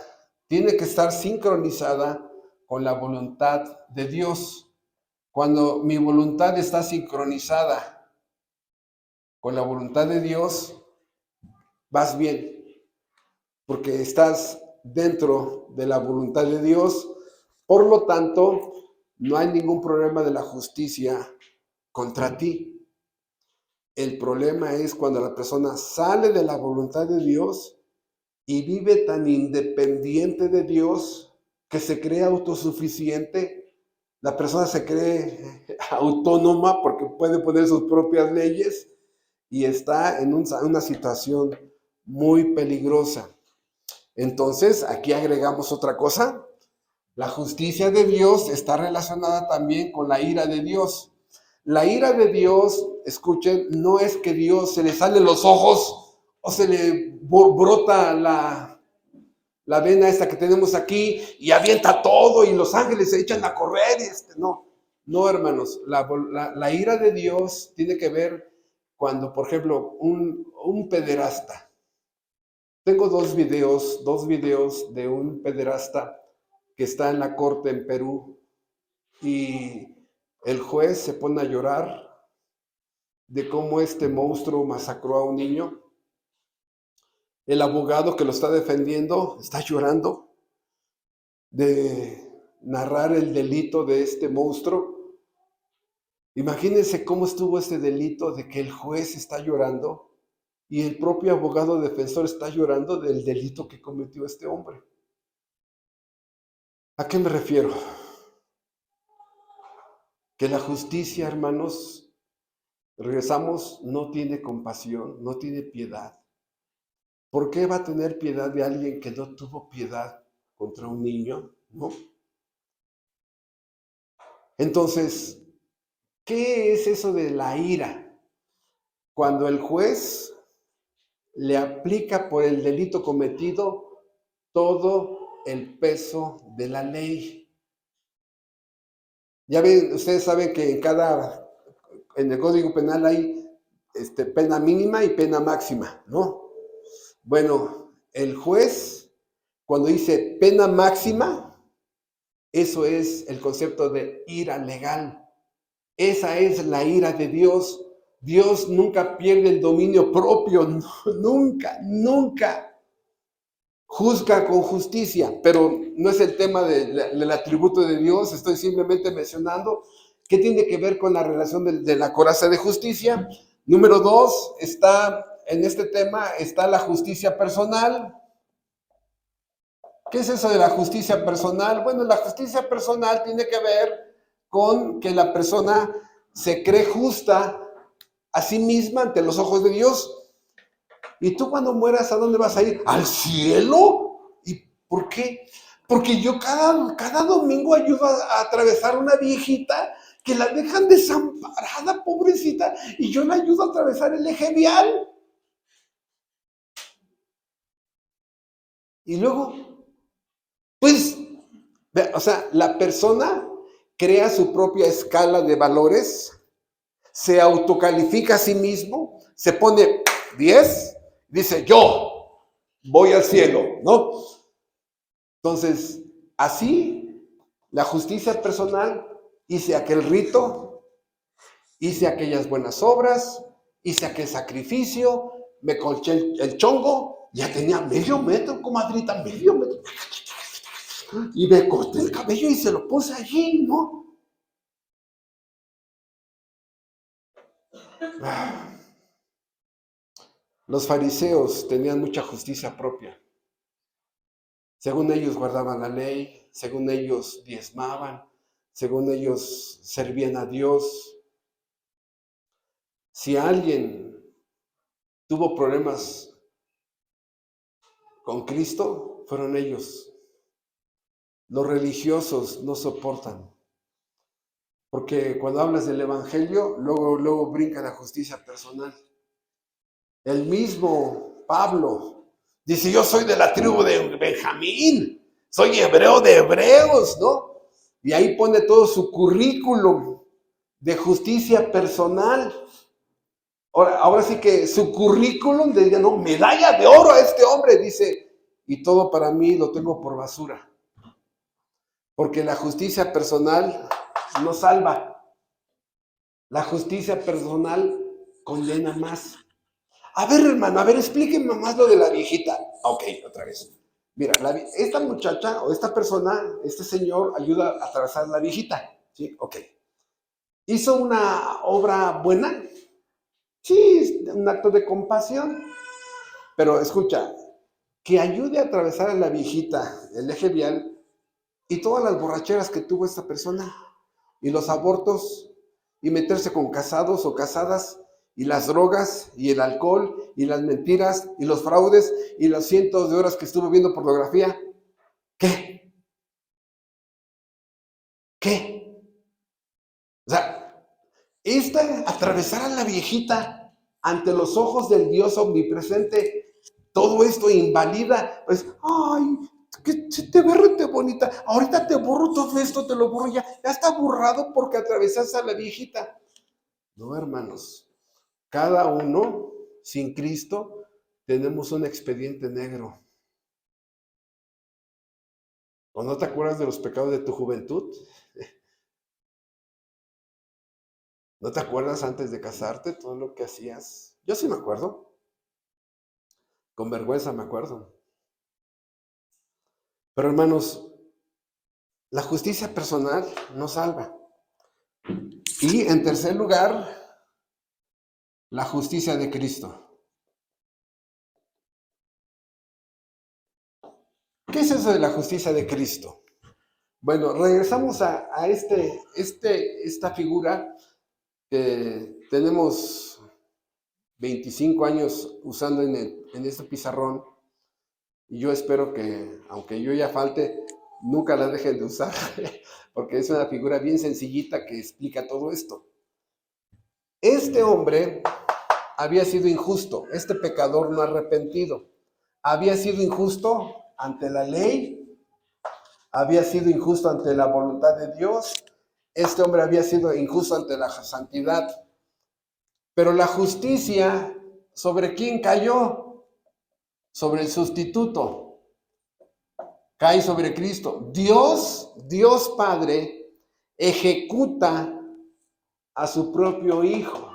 tiene que estar sincronizada con la voluntad de Dios. Cuando mi voluntad está sincronizada con la voluntad de Dios, vas bien, porque estás dentro de la voluntad de Dios. Por lo tanto, no hay ningún problema de la justicia contra ti. El problema es cuando la persona sale de la voluntad de Dios y vive tan independiente de Dios que se cree autosuficiente. La persona se cree autónoma porque puede poner sus propias leyes y está en una situación muy peligrosa. Entonces, aquí agregamos otra cosa. La justicia de Dios está relacionada también con la ira de Dios. La ira de Dios, escuchen, no es que Dios se le salen los ojos o se le brota la vena esta que tenemos aquí y avienta todo y los ángeles se echan a correr. No, hermanos, la ira de Dios tiene que ver cuando, por ejemplo, un pederasta. Tengo dos videos de un pederasta que está en la corte en Perú y el juez se pone a llorar de cómo este monstruo masacró a un niño. El abogado que lo está defendiendo está llorando de narrar el delito de este monstruo. Imagínense cómo estuvo este delito de que el juez está llorando y el propio abogado defensor está llorando del delito que cometió este hombre. ¿A qué me refiero? Que la justicia, hermanos, regresamos, no tiene compasión, no tiene piedad. ¿Por qué va a tener piedad de alguien que no tuvo piedad contra un niño? ¿No? Entonces, ¿qué es eso de la ira? Cuando el juez le aplica por el delito cometido todo el peso de la ley. Ya ven, ustedes saben que en el Código Penal hay pena mínima y pena máxima, ¿no? Bueno, el juez, cuando dice pena máxima, eso es el concepto de ira legal. Esa es la ira de Dios. Dios nunca pierde el dominio propio, nunca, nunca. Juzga con justicia, pero no es el tema del atributo de Dios. Estoy simplemente mencionando ¿Qué tiene que ver con la relación de la coraza de justicia? Número 2, está en este tema, está la justicia personal. ¿Qué es eso de la justicia personal? Bueno, la justicia personal tiene que ver con que la persona se cree justa a sí misma ante los ojos de Dios. Y tú cuando mueras, ¿a dónde vas a ir? ¿Al cielo? ¿Y por qué? Porque yo cada domingo ayudo a atravesar una viejita que la dejan desamparada, pobrecita, y yo la ayudo a atravesar el eje vial. Y luego, pues, o sea, la persona crea su propia escala de valores, se autocalifica a sí mismo, se pone 10, dice yo voy al cielo, ¿no? Entonces, así, la justicia personal, hice aquel rito, hice aquellas buenas obras, hice aquel sacrificio, me colché el chongo, ya tenía medio metro, comadrita, medio metro. Y me corté el cabello y se lo puse allí, ¿no? Los fariseos tenían mucha justicia propia. Según ellos guardaban la ley, según ellos diezmaban, según ellos servían a Dios. Si alguien tuvo problemas con Cristo, fueron ellos. Los religiosos no soportan. Porque cuando hablas del evangelio, luego brinca la justicia personal. El mismo Pablo dice, yo soy de la tribu de Benjamín, soy hebreo de hebreos, ¿no? Y ahí pone todo su currículum de justicia personal. Ahora sí que su currículum, diría, no, medalla de oro a este hombre, dice, y todo para mí lo tengo por basura. Porque la justicia personal no salva. La justicia personal condena más. A ver, hermano, explíquenme más lo de la viejita. Ok, otra vez. Mira, esta muchacha o esta persona, este señor, ayuda a atravesar la viejita. ¿Sí? Ok. ¿Hizo una obra buena? Sí, un acto de compasión. Pero escucha, que ayude a atravesar a la viejita el eje vial y todas las borracheras que tuvo esta persona y los abortos y meterse con casados o casadas y las drogas y el alcohol y las mentiras y los fraudes y los cientos de horas que estuvo viendo pornografía. ¿Qué? ¿Qué? O sea, atravesar a la viejita ante los ojos del Dios omnipresente, todo esto invalida, pues, ay, que te ve bonita, ahorita te borro todo esto, te lo borro ya está borrado porque atravesaste a la viejita. No, hermanos, cada uno sin Cristo tenemos un expediente negro. ¿O no te acuerdas de los pecados de tu juventud? ¿No te acuerdas antes de casarte todo lo que hacías? Yo sí me acuerdo. Con vergüenza me acuerdo. Pero hermanos, la justicia personal no salva. Y en tercer lugar, la justicia de Cristo. ¿Qué es eso de la justicia de Cristo? Bueno, regresamos a esta figura que tenemos 25 años usando en este pizarrón, y yo espero que, aunque yo ya falte, nunca la dejen de usar, porque es una figura bien sencillita que explica todo esto. Este hombre había sido injusto, este pecador no arrepentido, había sido injusto ante la ley, había sido injusto ante la voluntad de Dios, este hombre había sido injusto ante la santidad. Pero la justicia, ¿sobre quién cayó? Sobre el sustituto. Cae sobre Cristo. Dios Padre, ejecuta a su propio Hijo.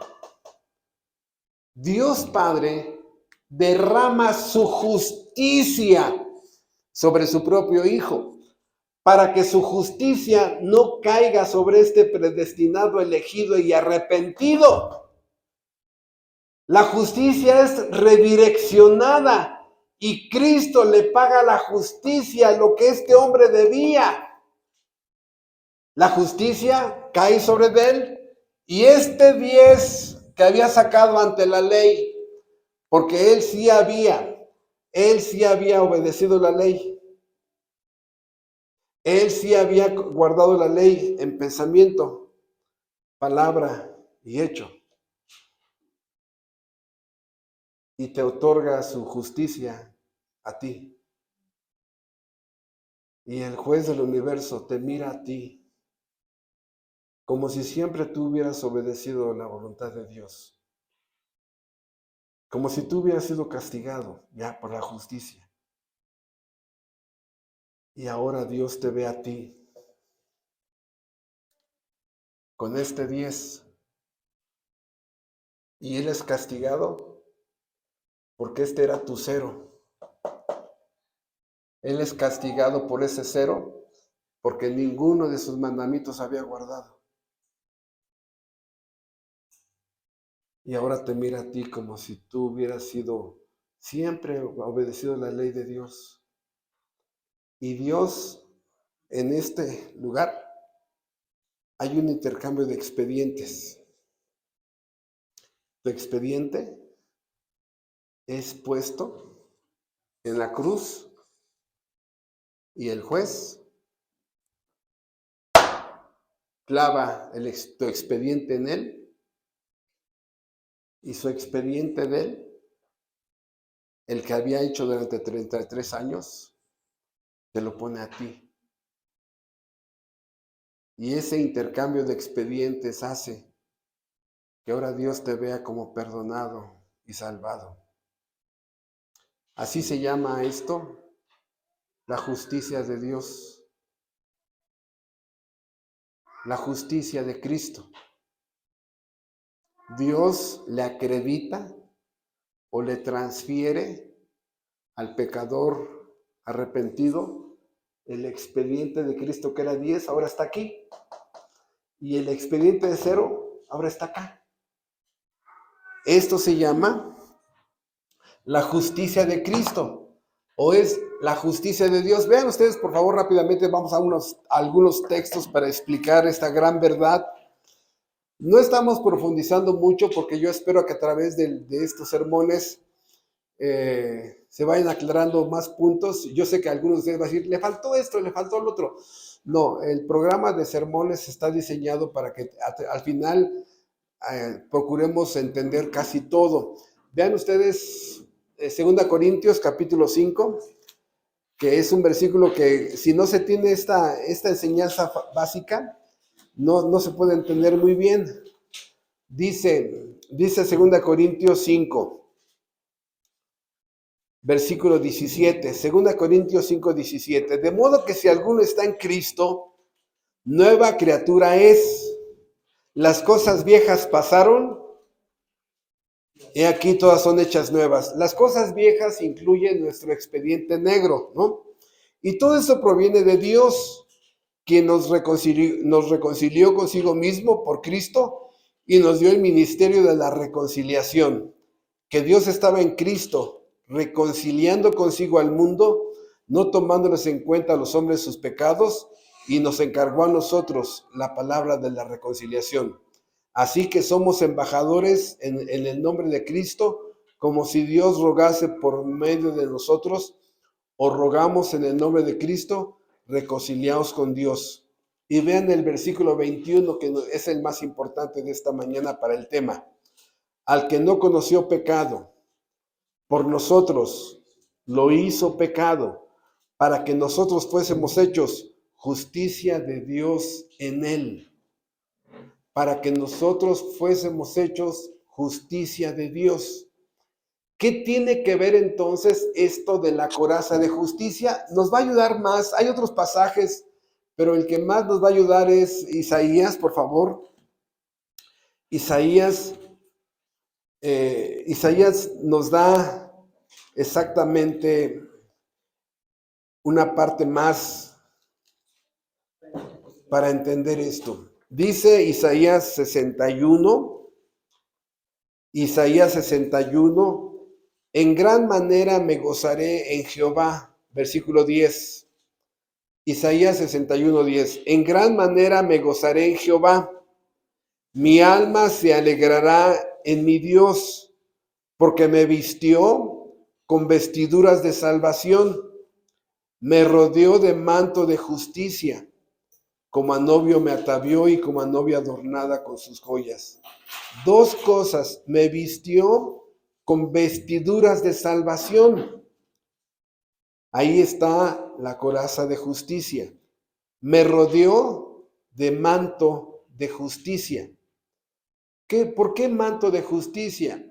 Dios Padre derrama su justicia sobre su propio Hijo. para que su justicia no caiga sobre este predestinado, elegido y arrepentido. La justicia es redireccionada y Cristo le paga la justicia, lo que este hombre debía. La justicia cae sobre él y este 10 que había sacado ante la ley, porque él sí había obedecido la ley. Él sí había guardado la ley en pensamiento, palabra y hecho. Y te otorga su justicia a ti. Y el juez del universo te mira a ti como si siempre tú hubieras obedecido la voluntad de Dios. Como si tú hubieras sido castigado ya por la justicia. Y ahora Dios te ve a ti con este 10. Y Él es castigado porque este era tu 0. Él es castigado por ese 0 porque ninguno de sus mandamientos había guardado. Y ahora te mira a ti como si tú hubieras sido siempre obedecido la ley de Dios. Y Dios, en este lugar, hay un intercambio de expedientes. Tu expediente es puesto en la cruz y el juez clava tu expediente en él y su expediente de él, el que había hecho durante 33 años, te lo pone a ti. Y ese intercambio de expedientes hace que ahora Dios te vea como perdonado y salvado. Así se llama esto, la justicia de Dios, la justicia de Cristo. Dios le acredita o le transfiere al pecador arrepentido el expediente de Cristo que era 10, ahora está aquí. Y el expediente de 0, ahora está acá. Esto se llama la justicia de Cristo, o es la justicia de Dios. Vean ustedes, por favor, rápidamente, vamos a algunos textos para explicar esta gran verdad. No estamos profundizando mucho porque yo espero que a través de estos sermones se vayan aclarando más puntos. Yo sé que algunos de ustedes van a decir, le faltó esto, le faltó lo otro. No, el programa de sermones está diseñado para que al final procuremos entender casi todo. Vean ustedes 2 Corintios capítulo 5, que es un versículo que si no se tiene esta enseñanza básica, no se puede entender muy bien. Dice 2 Corintios 5, versículo 17, 2 Corintios 5, 17. De modo que si alguno está en Cristo, nueva criatura es. Las cosas viejas pasaron, y aquí todas son hechas nuevas. Las cosas viejas incluyen nuestro expediente negro, ¿no? Y todo eso proviene de Dios, quien nos reconcilió consigo mismo por Cristo y nos dio el ministerio de la reconciliación. Que Dios estaba en Cristo, reconciliando consigo al mundo, no tomándoles en cuenta a los hombres sus pecados, y nos encargó a nosotros la palabra de la reconciliación. Así que somos embajadores en el nombre de Cristo, como si Dios rogase por medio de nosotros, o rogamos en el nombre de Cristo, reconciliaos con Dios. Y vean el versículo 21, que es el más importante de esta mañana para el tema. Al que no conoció pecado, por nosotros lo hizo pecado, para que nosotros fuésemos hechos justicia de Dios en él. Para que nosotros fuésemos hechos justicia de Dios. ¿Qué tiene que ver entonces esto de la coraza de justicia? Nos va a ayudar más, hay otros pasajes, pero el que más nos va a ayudar es Isaías, por favor. Isaías nos da exactamente una parte más para entender esto. Dice Isaías 61, en gran manera me gozaré en Jehová, versículo 10. Isaías 61:10. En gran manera me gozaré en Jehová. Mi alma se alegrará en mi Dios, porque me vistió con vestiduras de salvación, me rodeó de manto de justicia, como a novio me atavió y como a novia adornada con sus joyas. Dos cosas, me vistió con vestiduras de salvación. Ahí está la coraza de justicia. Me rodeó de manto de justicia. ¿Por qué manto de justicia?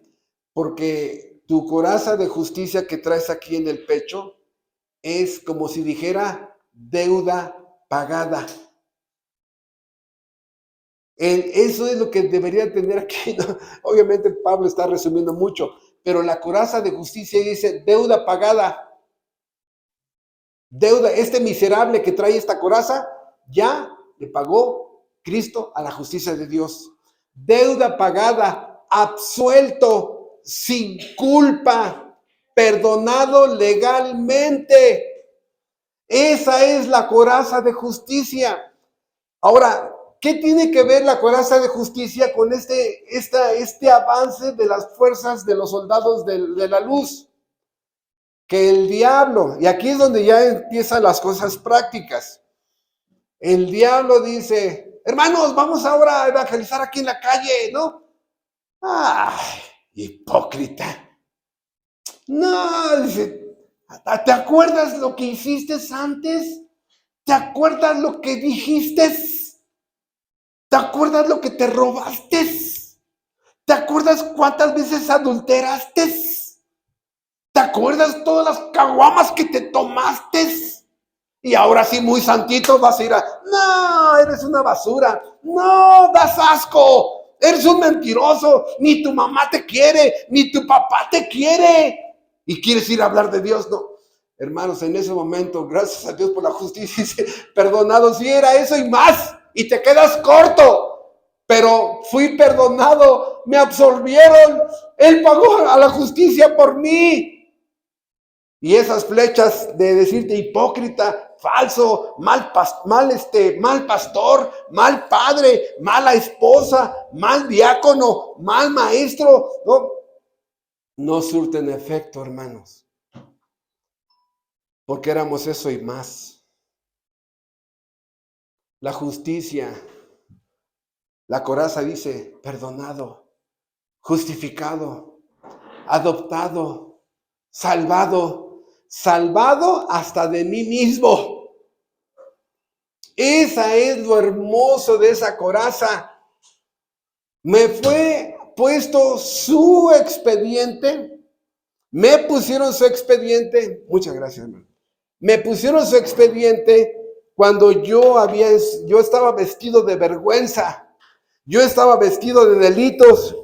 Porque tu coraza de justicia que traes aquí en el pecho es como si dijera deuda pagada. Eso es lo que debería tener aquí, ¿no? Obviamente Pablo está resumiendo mucho, pero la coraza de justicia dice deuda pagada. Deuda, este miserable que trae esta coraza, ya le pagó Cristo a la justicia de Dios. Deuda pagada, absuelto, sin culpa, perdonado legalmente. Esa es la coraza de justicia. Ahora, ¿qué tiene que ver la coraza de justicia con este avance de las fuerzas de los soldados de la luz? Que el diablo, y aquí es donde ya empiezan las cosas prácticas. El diablo dice, hermanos, vamos ahora a evangelizar aquí en la calle, ¿no? ¡Ay, hipócrita! No, dice, ¿te acuerdas lo que hiciste antes? ¿Te acuerdas lo que dijiste? ¿Te acuerdas lo que te robaste? ¿Te acuerdas cuántas veces adulteraste? ¿Te acuerdas todas las caguamas que te tomaste? Y ahora sí, muy santito, vas a ir no, eres una basura. No, das asco. Eres un mentiroso. Ni tu mamá te quiere, ni tu papá te quiere. Y quieres ir a hablar de Dios, no. Hermanos, en ese momento, gracias a Dios por la justicia, perdonado, si era eso y más. Y te quedas corto. Pero fui perdonado, me absolvieron. Él pagó a la justicia por mí. Y esas flechas de decirte hipócrita, falso, mal pastor, mal padre, mala esposa, mal diácono, mal maestro, no surten efecto, hermanos. Porque éramos eso y más. La justicia, la coraza dice, perdonado, justificado, adoptado, salvado hasta de mí mismo. Esa es lo hermoso de esa coraza. Me fue puesto su expediente. Me pusieron su expediente. Muchas gracias, hermano. Me pusieron su expediente cuando yo estaba vestido de vergüenza. Yo estaba vestido de delitos.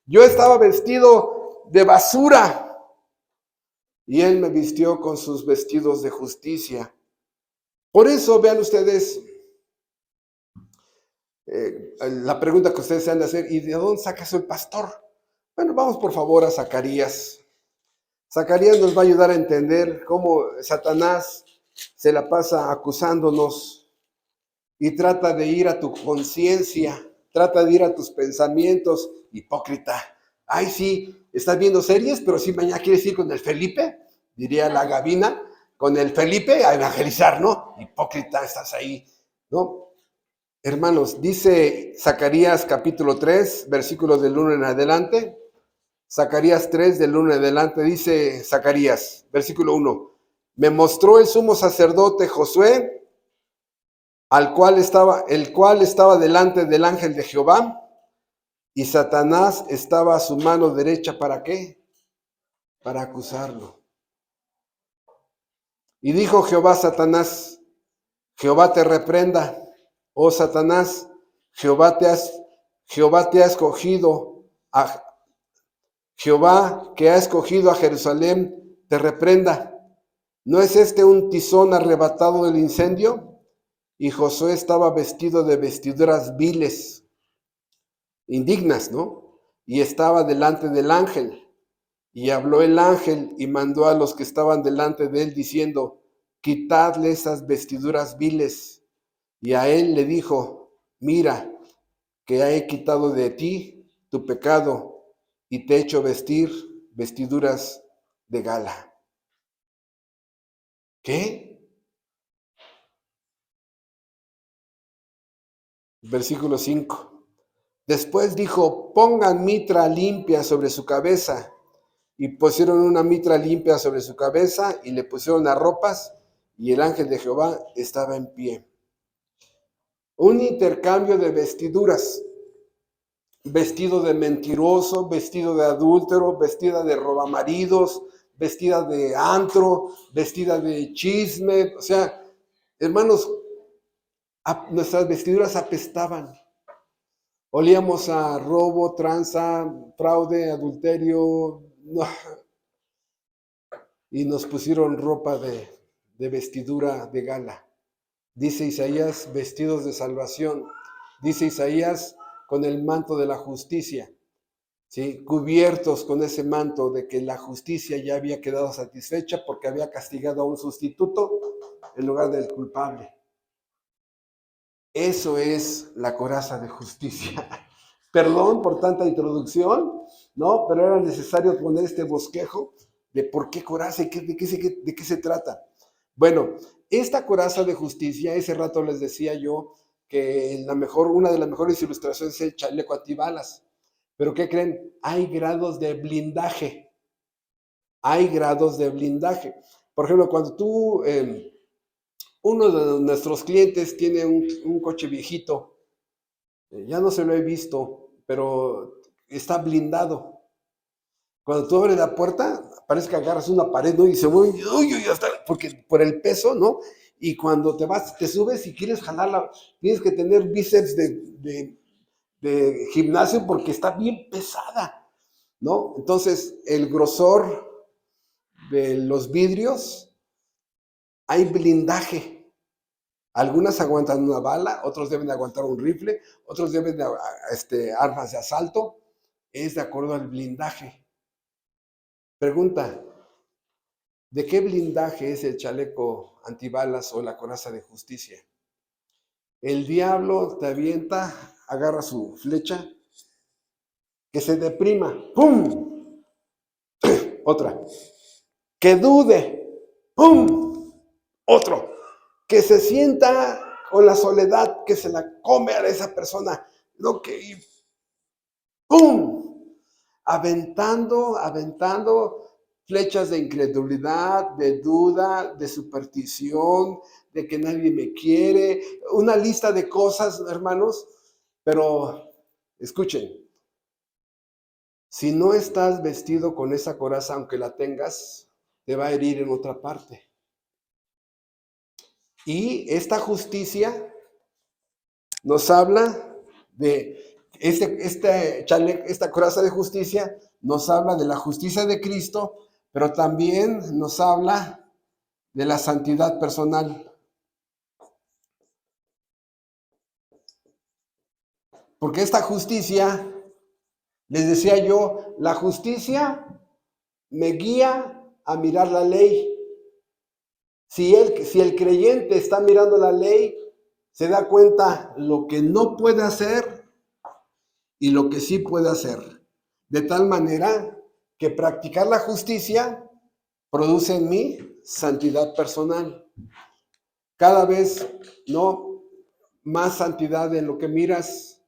Yo estaba vestido de basura. Y Él me vistió con sus vestidos de justicia. Por eso, vean ustedes, la pregunta que ustedes se han de hacer, ¿y de dónde saca eso el pastor? Bueno, vamos por favor a Zacarías. Zacarías nos va a ayudar a entender cómo Satanás se la pasa acusándonos y trata de ir a tu conciencia, trata de ir a tus pensamientos, hipócrita. Ay, sí, estás viendo series, pero sí mañana quieres ir con el Felipe, diría la Gabina, con el Felipe a evangelizar, ¿no? Hipócrita, estás ahí, ¿no? Hermanos, dice Zacarías capítulo 3, versículos del 1 en adelante. Zacarías 3, del 1 en adelante, dice Zacarías, versículo 1. Me mostró el sumo sacerdote Josué, el cual estaba delante del ángel de Jehová, y Satanás estaba a su mano derecha, ¿para qué? Para acusarlo. Y dijo Jehová a Satanás, Jehová te reprenda, oh Satanás, Jehová te ha escogido, Jehová que ha escogido a Jerusalén, te reprenda. ¿No es este un tizón arrebatado del incendio? y Josué estaba vestido de vestiduras viles, indignas, ¿no? Y estaba delante del ángel. Y habló el ángel y mandó a los que estaban delante de él diciendo, quitadle esas vestiduras viles. Y a él le dijo, mira, que he quitado de ti tu pecado y te he hecho vestir vestiduras de gala. ¿Qué? Versículo 5. Después dijo, pongan mitra limpia sobre su cabeza. Y pusieron una mitra limpia sobre su cabeza y le pusieron las ropas y el ángel de Jehová estaba en pie. Un intercambio de vestiduras. Vestido de mentiroso, vestido de adúltero, vestida de robamaridos, vestida de antro, vestida de chisme. O sea, hermanos, nuestras vestiduras apestaban. Olíamos a robo, tranza, fraude, adulterio, no, y nos pusieron ropa de vestidura de gala. Dice Isaías, vestidos de salvación. Dice Isaías, con el manto de la justicia, ¿sí? Cubiertos con ese manto de que la justicia ya había quedado satisfecha porque había castigado a un sustituto en lugar del culpable. Eso es la coraza de justicia. Perdón por tanta introducción, ¿no? Pero era necesario poner este bosquejo de por qué coraza y de qué se trata. Bueno, esta coraza de justicia, ese rato les decía yo que una de las mejores ilustraciones es el chaleco antibalas. Pero ¿qué creen? Hay grados de blindaje. Hay grados de blindaje. Por ejemplo, cuando uno de nuestros clientes tiene un coche viejito, ya no se lo he visto, pero está blindado. Cuando tú abres la puerta, parece que agarras una pared, ¿no? Y se mueve, uy, hasta, porque por el peso, ¿no? Y cuando te subes y quieres jalarla, tienes que tener bíceps de gimnasio porque está bien pesada, ¿no? Entonces, el grosor de los vidrios, hay blindaje. Algunas aguantan una bala, otros deben aguantar un rifle, otros deben armas de asalto. Es de acuerdo al blindaje. Pregunta, ¿de qué blindaje es el chaleco antibalas o la coraza de justicia? El diablo te avienta, agarra su flecha, que se deprima, ¡pum! Otra, que dude, ¡pum! Otro, que se sienta con la soledad, que se la come a esa persona, lo que, ¡pum! Aventando flechas de incredulidad, de duda, de superstición, de que nadie me quiere, una lista de cosas, hermanos, pero escuchen, si no estás vestido con esa coraza, aunque la tengas, te va a herir en otra parte. Y esta justicia nos habla de esta coraza de justicia, nos habla de la justicia de Cristo, pero también nos habla de la santidad personal. Porque esta justicia, les decía yo, la justicia me guía a mirar la ley. Si el creyente está mirando la ley, se da cuenta lo que no puede hacer y lo que sí puede hacer. De tal manera que practicar la justicia produce en mí santidad personal. Cada vez, ¿no? Más santidad en lo que miras.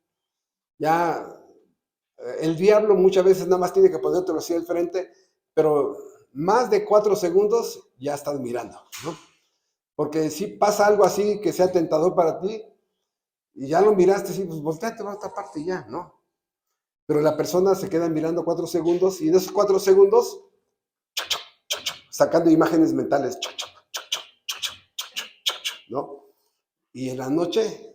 Ya el diablo muchas veces nada más tiene que ponértelo así al frente, pero más de 4 segundos ya estás mirando, ¿no? Porque si pasa algo así que sea tentador para ti, y ya lo miraste, sí, pues volteate a otra parte y ya, ¿no? Pero la persona se queda mirando 4 segundos y en esos 4 segundos, sacando imágenes mentales, ¿no? Y en la noche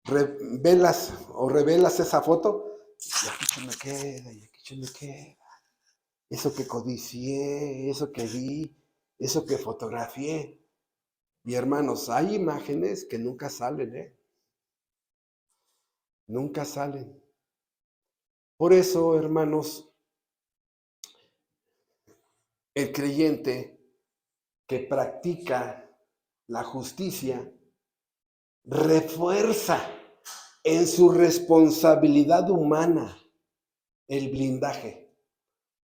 revelas esa foto y aquí se me queda, y aquí se me queda. Eso que codicié, eso que vi, eso que fotografié. Y hermanos, hay imágenes que nunca salen, ¿eh? Nunca salen. Por eso, hermanos, el creyente que practica la justicia refuerza en su responsabilidad humana el blindaje.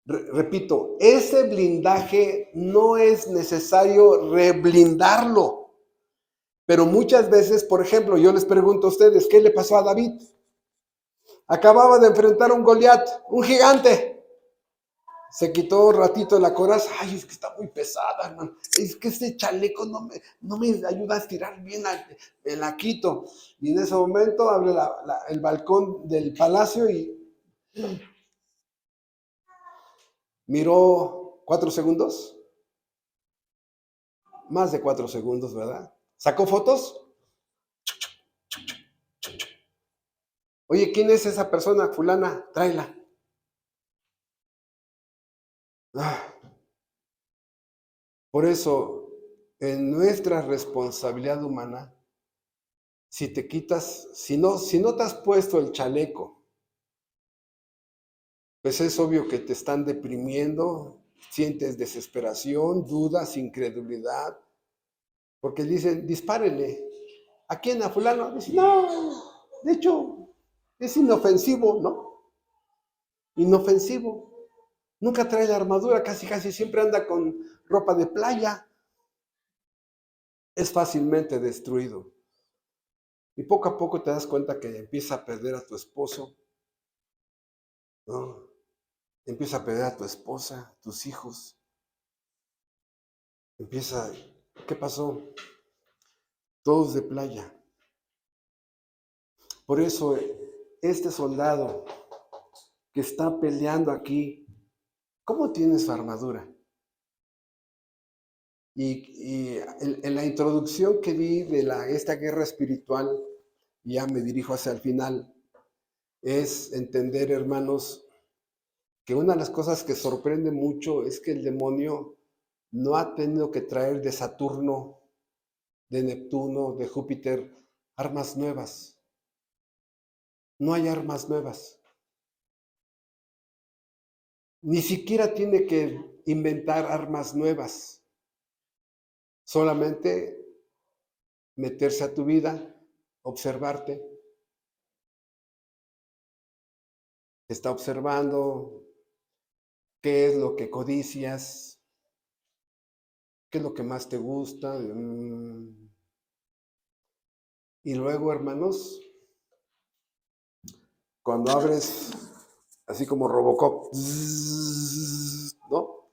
Repito, ese blindaje no es necesario reblindarlo, pero muchas veces, por ejemplo, yo les pregunto a ustedes, ¿qué le pasó a David? Acababa de enfrentar a un Goliat, un gigante. Se quitó un ratito la coraza. Ay, es que está muy pesada, hermano. Es que este chaleco no me ayuda a estirar bien, me la quito. Y en ese momento abre el balcón del palacio y miró 4 segundos. Más de 4 segundos, ¿verdad? ¿Sacó fotos? Oye, ¿quién es esa persona? Fulana, tráela. Por eso, en nuestra responsabilidad humana, si te quitas, si no te has puesto el chaleco, pues es obvio que te están deprimiendo, sientes desesperación, dudas, incredulidad, porque dicen, dispárenle. ¿A quién? ¿A fulano? Dice, no, de hecho, es inofensivo, ¿no? Inofensivo. Nunca trae la armadura, casi siempre anda con ropa de playa. Es fácilmente destruido. Y poco a poco te das cuenta que empieza a perder a tu esposo, ¿no? Empieza a perder a tu esposa, tus hijos. Empieza, ¿qué pasó? Todos de playa. Por eso, este soldado que está peleando aquí, ¿cómo tiene su armadura? Y en la introducción que di de esta guerra espiritual, ya me dirijo hacia el final, es entender, hermanos, que una de las cosas que sorprende mucho es que el demonio no ha tenido que traer de Saturno, de Neptuno, de Júpiter, armas nuevas. No hay armas nuevas. Ni siquiera tiene que inventar armas nuevas. Solamente meterse a tu vida, observarte. Está observando qué es lo que codicias, qué es lo que más te gusta. Y luego, hermanos, cuando abres, así como Robocop, ¿no?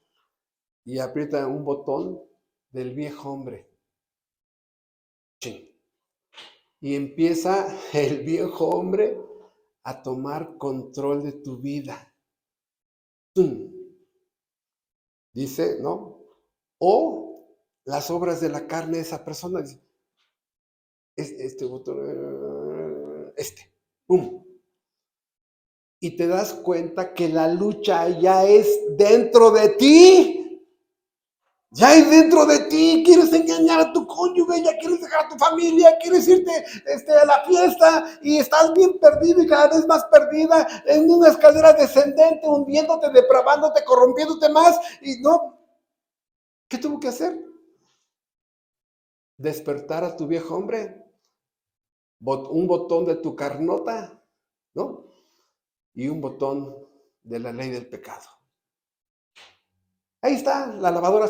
Y aprieta un botón del viejo hombre. Y empieza el viejo hombre a tomar control de tu vida. Dice, ¿no? O las obras de la carne de esa persona. Dice, este botón, ¡pum! Y te das cuenta que la lucha ya es dentro de ti. Ya hay dentro de ti, quieres engañar a tu cónyuge, ya quieres dejar a tu familia, quieres irte a la fiesta y estás bien perdido y cada vez más perdida en una escalera descendente, hundiéndote, depravándote, corrompiéndote más y no. ¿Qué tuvo que hacer? Despertar a tu viejo hombre, un botón de tu carnota, ¿no? Y un botón de la ley del pecado. Ahí está, la lavadora.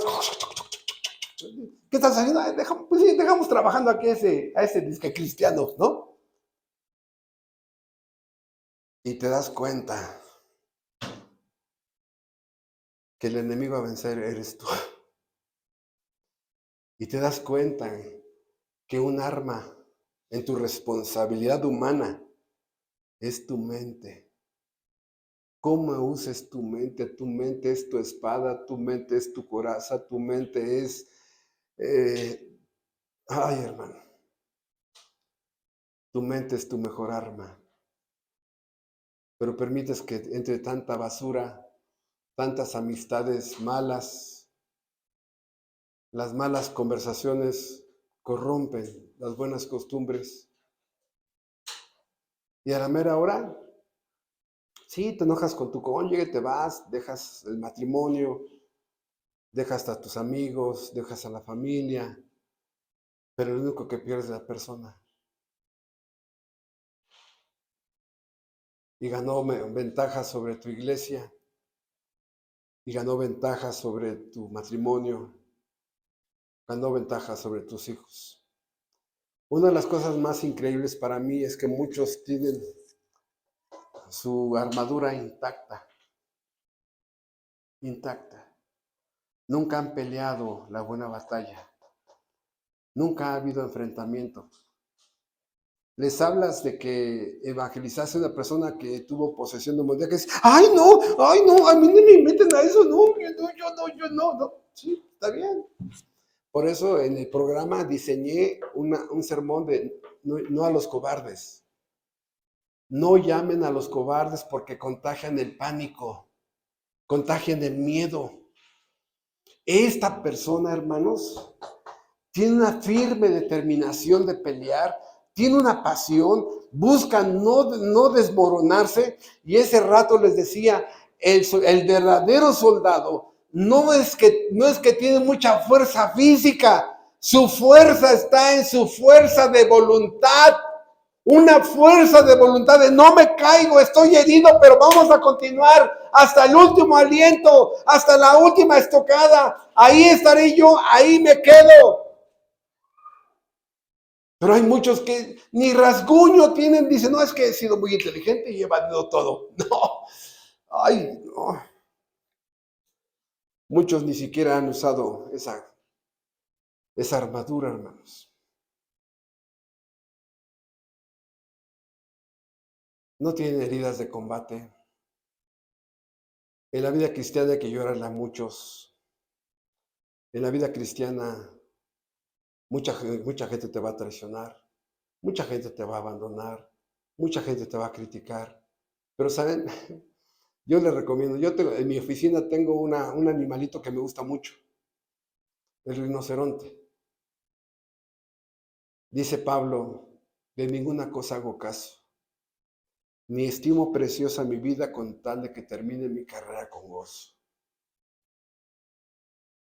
¿Qué estás haciendo? Pues sí, dejamos trabajando aquí a ese disque cristiano, ¿no? Y te das cuenta que el enemigo a vencer eres tú. Y te das cuenta que un arma en tu responsabilidad humana es tu mente. ¿Cómo uses tu mente? Tu mente es tu espada, tu mente es tu coraza, tu mente es... ay, hermano. Tu mente es tu mejor arma. Pero permites que entre tanta basura, tantas amistades malas, las malas conversaciones corrompen las buenas costumbres. Y a la mera hora, sí, te enojas con tu cónyuge, te vas, dejas el matrimonio, dejas a tus amigos, dejas a la familia, pero lo único que pierdes es la persona. Y ganó ventaja sobre tu iglesia, y ganó ventaja sobre tu matrimonio, ganó ventaja sobre tus hijos. Una de las cosas más increíbles para mí es que muchos tienen su armadura intacta. Nunca han peleado la buena batalla. Nunca ha habido enfrentamiento. Les hablas de que evangelizaste a una persona que tuvo posesión demoníaca, que dice, ay no, a mí no me inviten a eso, no. Sí, está bien. Por eso en el programa diseñé un sermón de no a los cobardes. No llamen a los cobardes porque contagian el pánico, contagian el miedo. Esta persona, hermanos, tiene una firme determinación de pelear, tiene una pasión, busca no desmoronarse. Y ese rato les decía, el verdadero soldado no es que tiene mucha fuerza física, su fuerza está en su fuerza de voluntad. Una fuerza de voluntad de no me caigo, estoy herido, pero vamos a continuar hasta el último aliento, hasta la última estocada. Ahí estaré yo, ahí me quedo. Pero hay muchos que ni rasguño tienen, dicen, no, es que he sido muy inteligente y he evadido todo. No. Muchos ni siquiera han usado esa armadura, hermanos. No tienen heridas de combate. En la vida cristiana hay que llorarle a muchos. En la vida cristiana mucha gente te va a traicionar, mucha gente te va a abandonar, mucha gente te va a criticar. Pero ¿saben? Yo les recomiendo, en mi oficina tengo un animalito que me gusta mucho, el rinoceronte. Dice Pablo, de ninguna cosa hago caso, ni estimo preciosa mi vida con tal de que termine mi carrera con gozo.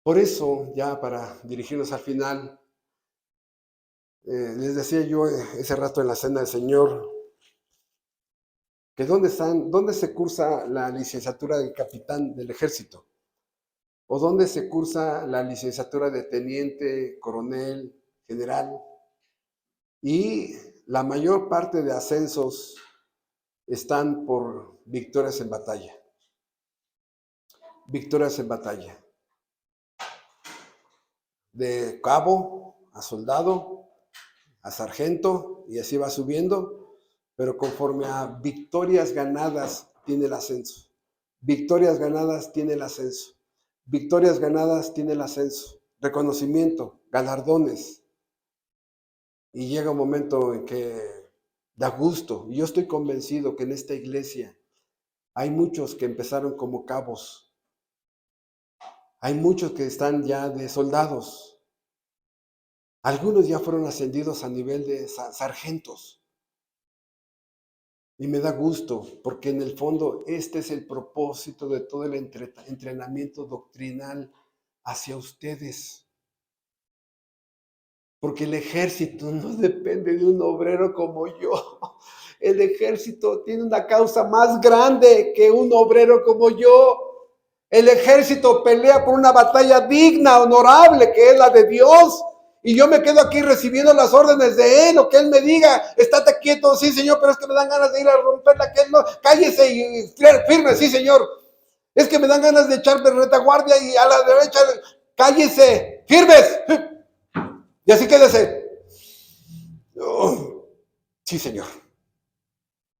Por eso, ya para dirigirnos al final, les decía yo ese rato en la cena del Señor, que dónde se cursa la licenciatura de capitán del ejército, o dónde se cursa la licenciatura de teniente, coronel, general. Y la mayor parte de ascensos están por victorias en batalla. Victorias en batalla. De cabo a soldado, a sargento, y así va subiendo, pero conforme a victorias ganadas tiene el ascenso. Victorias ganadas tiene el ascenso. Victorias ganadas tiene el ascenso. Reconocimiento, galardones. Y llega un momento en que da gusto. Y yo estoy convencido que en esta iglesia hay muchos que empezaron como cabos. Hay muchos que están ya de soldados. Algunos ya fueron ascendidos a nivel de sargentos. Y me da gusto, porque en el fondo este es el propósito de todo el entrenamiento doctrinal hacia ustedes. Porque el ejército no depende de un obrero como yo. El ejército tiene una causa más grande que un obrero como yo. El ejército pelea por una batalla digna, honorable, que es la de Dios. Y yo me quedo aquí recibiendo las órdenes de Él, lo que Él me diga. Estate quieto, sí, Señor, pero es que me dan ganas de ir a romperla. Que Él no, cállese y firme, sí, Señor. Es que me dan ganas de echarme retaguardia y a la derecha, cállese, firmes. Y así quédese. Oh, sí, Señor.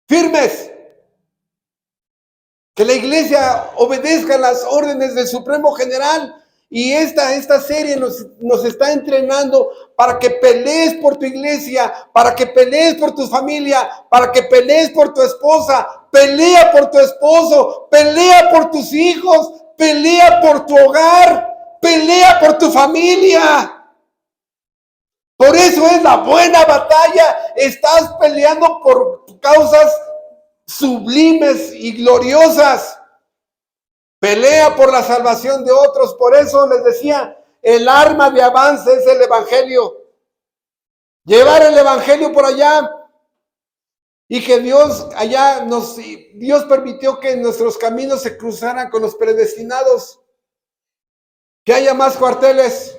Firmes. Que la iglesia obedezca las órdenes del Supremo General. Y esta serie nos está entrenando para que pelees por tu iglesia, para que pelees por tu familia, para que pelees por tu esposa. Pelea por tu esposo, pelea por tus hijos, pelea por tu hogar, pelea por tu familia. Por eso es la buena batalla. Estás peleando por causas sublimes y gloriosas. Pelea por la salvación de otros. Por eso les decía, el arma de avance es el evangelio. Llevar el evangelio por allá. Y que Dios Dios permitió que nuestros caminos se cruzaran con los predestinados. Que haya más cuarteles.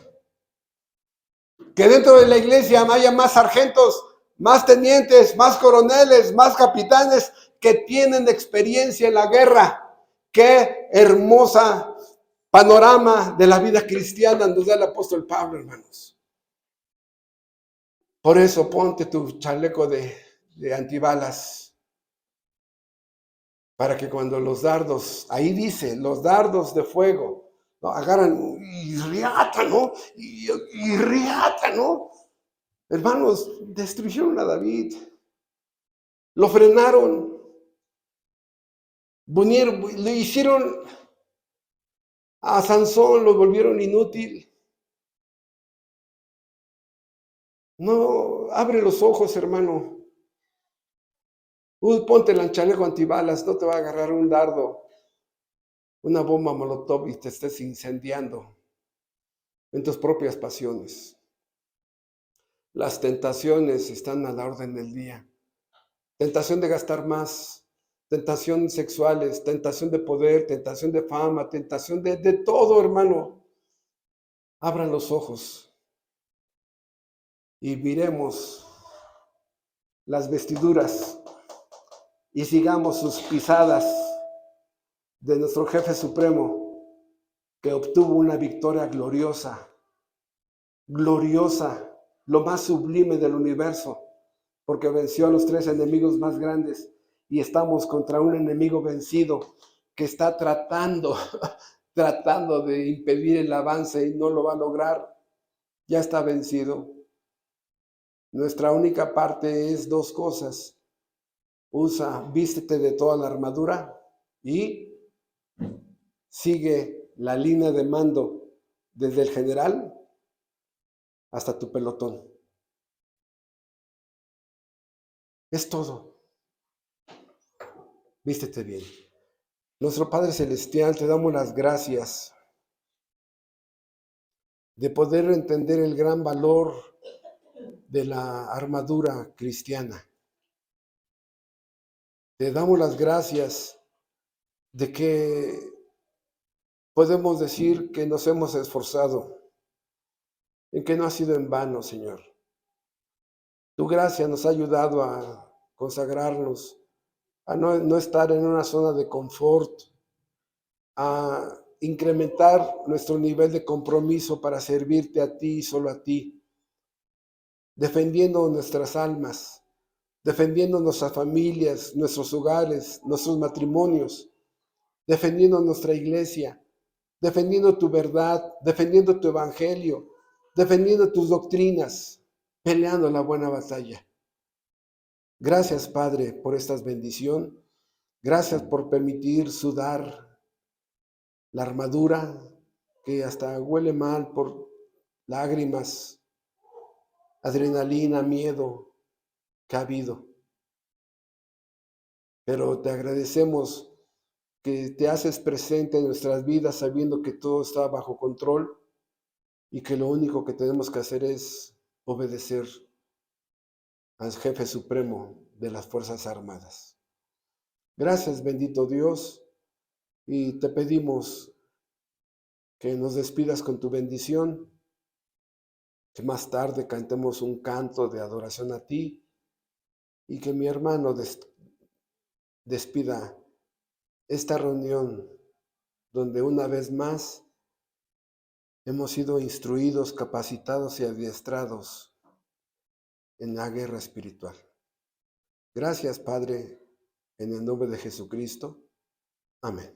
Que dentro de la iglesia haya más sargentos, más tenientes, más coroneles, más capitanes que tienen experiencia en la guerra. Qué hermosa panorama de la vida cristiana nos da el apóstol Pablo, hermanos. Por eso ponte tu chaleco de antibalas, para que cuando los dardos, ahí dice, los dardos de fuego, ¿no? Agarran y riata, ¿no? Y riata, ¿no? Hermanos, destruyeron a David, lo frenaron, le hicieron a Sansón, lo volvieron inútil. No, abre los ojos, hermano. Ponte el chaleco antibalas, no te va a agarrar un dardo, una bomba molotov y te estés incendiando en tus propias pasiones. Las tentaciones están a la orden del día. Tentación de gastar más, tentación sexuales, tentación de poder, tentación de fama, tentación de todo, hermano. Abran los ojos y miremos las vestiduras y sigamos sus pisadas de nuestro jefe supremo, que obtuvo una victoria gloriosa, lo más sublime del universo, porque venció a los 3 enemigos más grandes y estamos contra un enemigo vencido que está tratando de impedir el avance y no lo va a lograr. Ya está vencido. Nuestra única parte es 2 cosas. Vístete de toda la armadura y sigue la línea de mando desde el general hasta tu pelotón. Es todo. Vístete bien. Nuestro Padre Celestial, te damos las gracias de poder entender el gran valor de la armadura cristiana. Te damos las gracias de que podemos decir que nos hemos esforzado, en que no ha sido en vano, Señor. Tu gracia nos ha ayudado a consagrarnos, a no estar en una zona de confort, a incrementar nuestro nivel de compromiso para servirte a ti y solo a ti, defendiendo nuestras almas, defendiendo nuestras familias, nuestros hogares, nuestros matrimonios, defendiendo nuestra iglesia, defendiendo tu verdad, defendiendo tu evangelio, defendiendo tus doctrinas, peleando la buena batalla. Gracias, Padre, por esta bendición. Gracias por permitir sudar la armadura que hasta huele mal por lágrimas, adrenalina, miedo que ha habido. Pero te agradecemos que te haces presente en nuestras vidas sabiendo que todo está bajo control y que lo único que tenemos que hacer es obedecer al jefe supremo de las Fuerzas Armadas. Gracias, bendito Dios, y te pedimos que nos despidas con tu bendición, que más tarde cantemos un canto de adoración a ti y que mi hermano despida esta reunión donde una vez más hemos sido instruidos, capacitados y adiestrados en la guerra espiritual. Gracias, Padre, en el nombre de Jesucristo. Amén.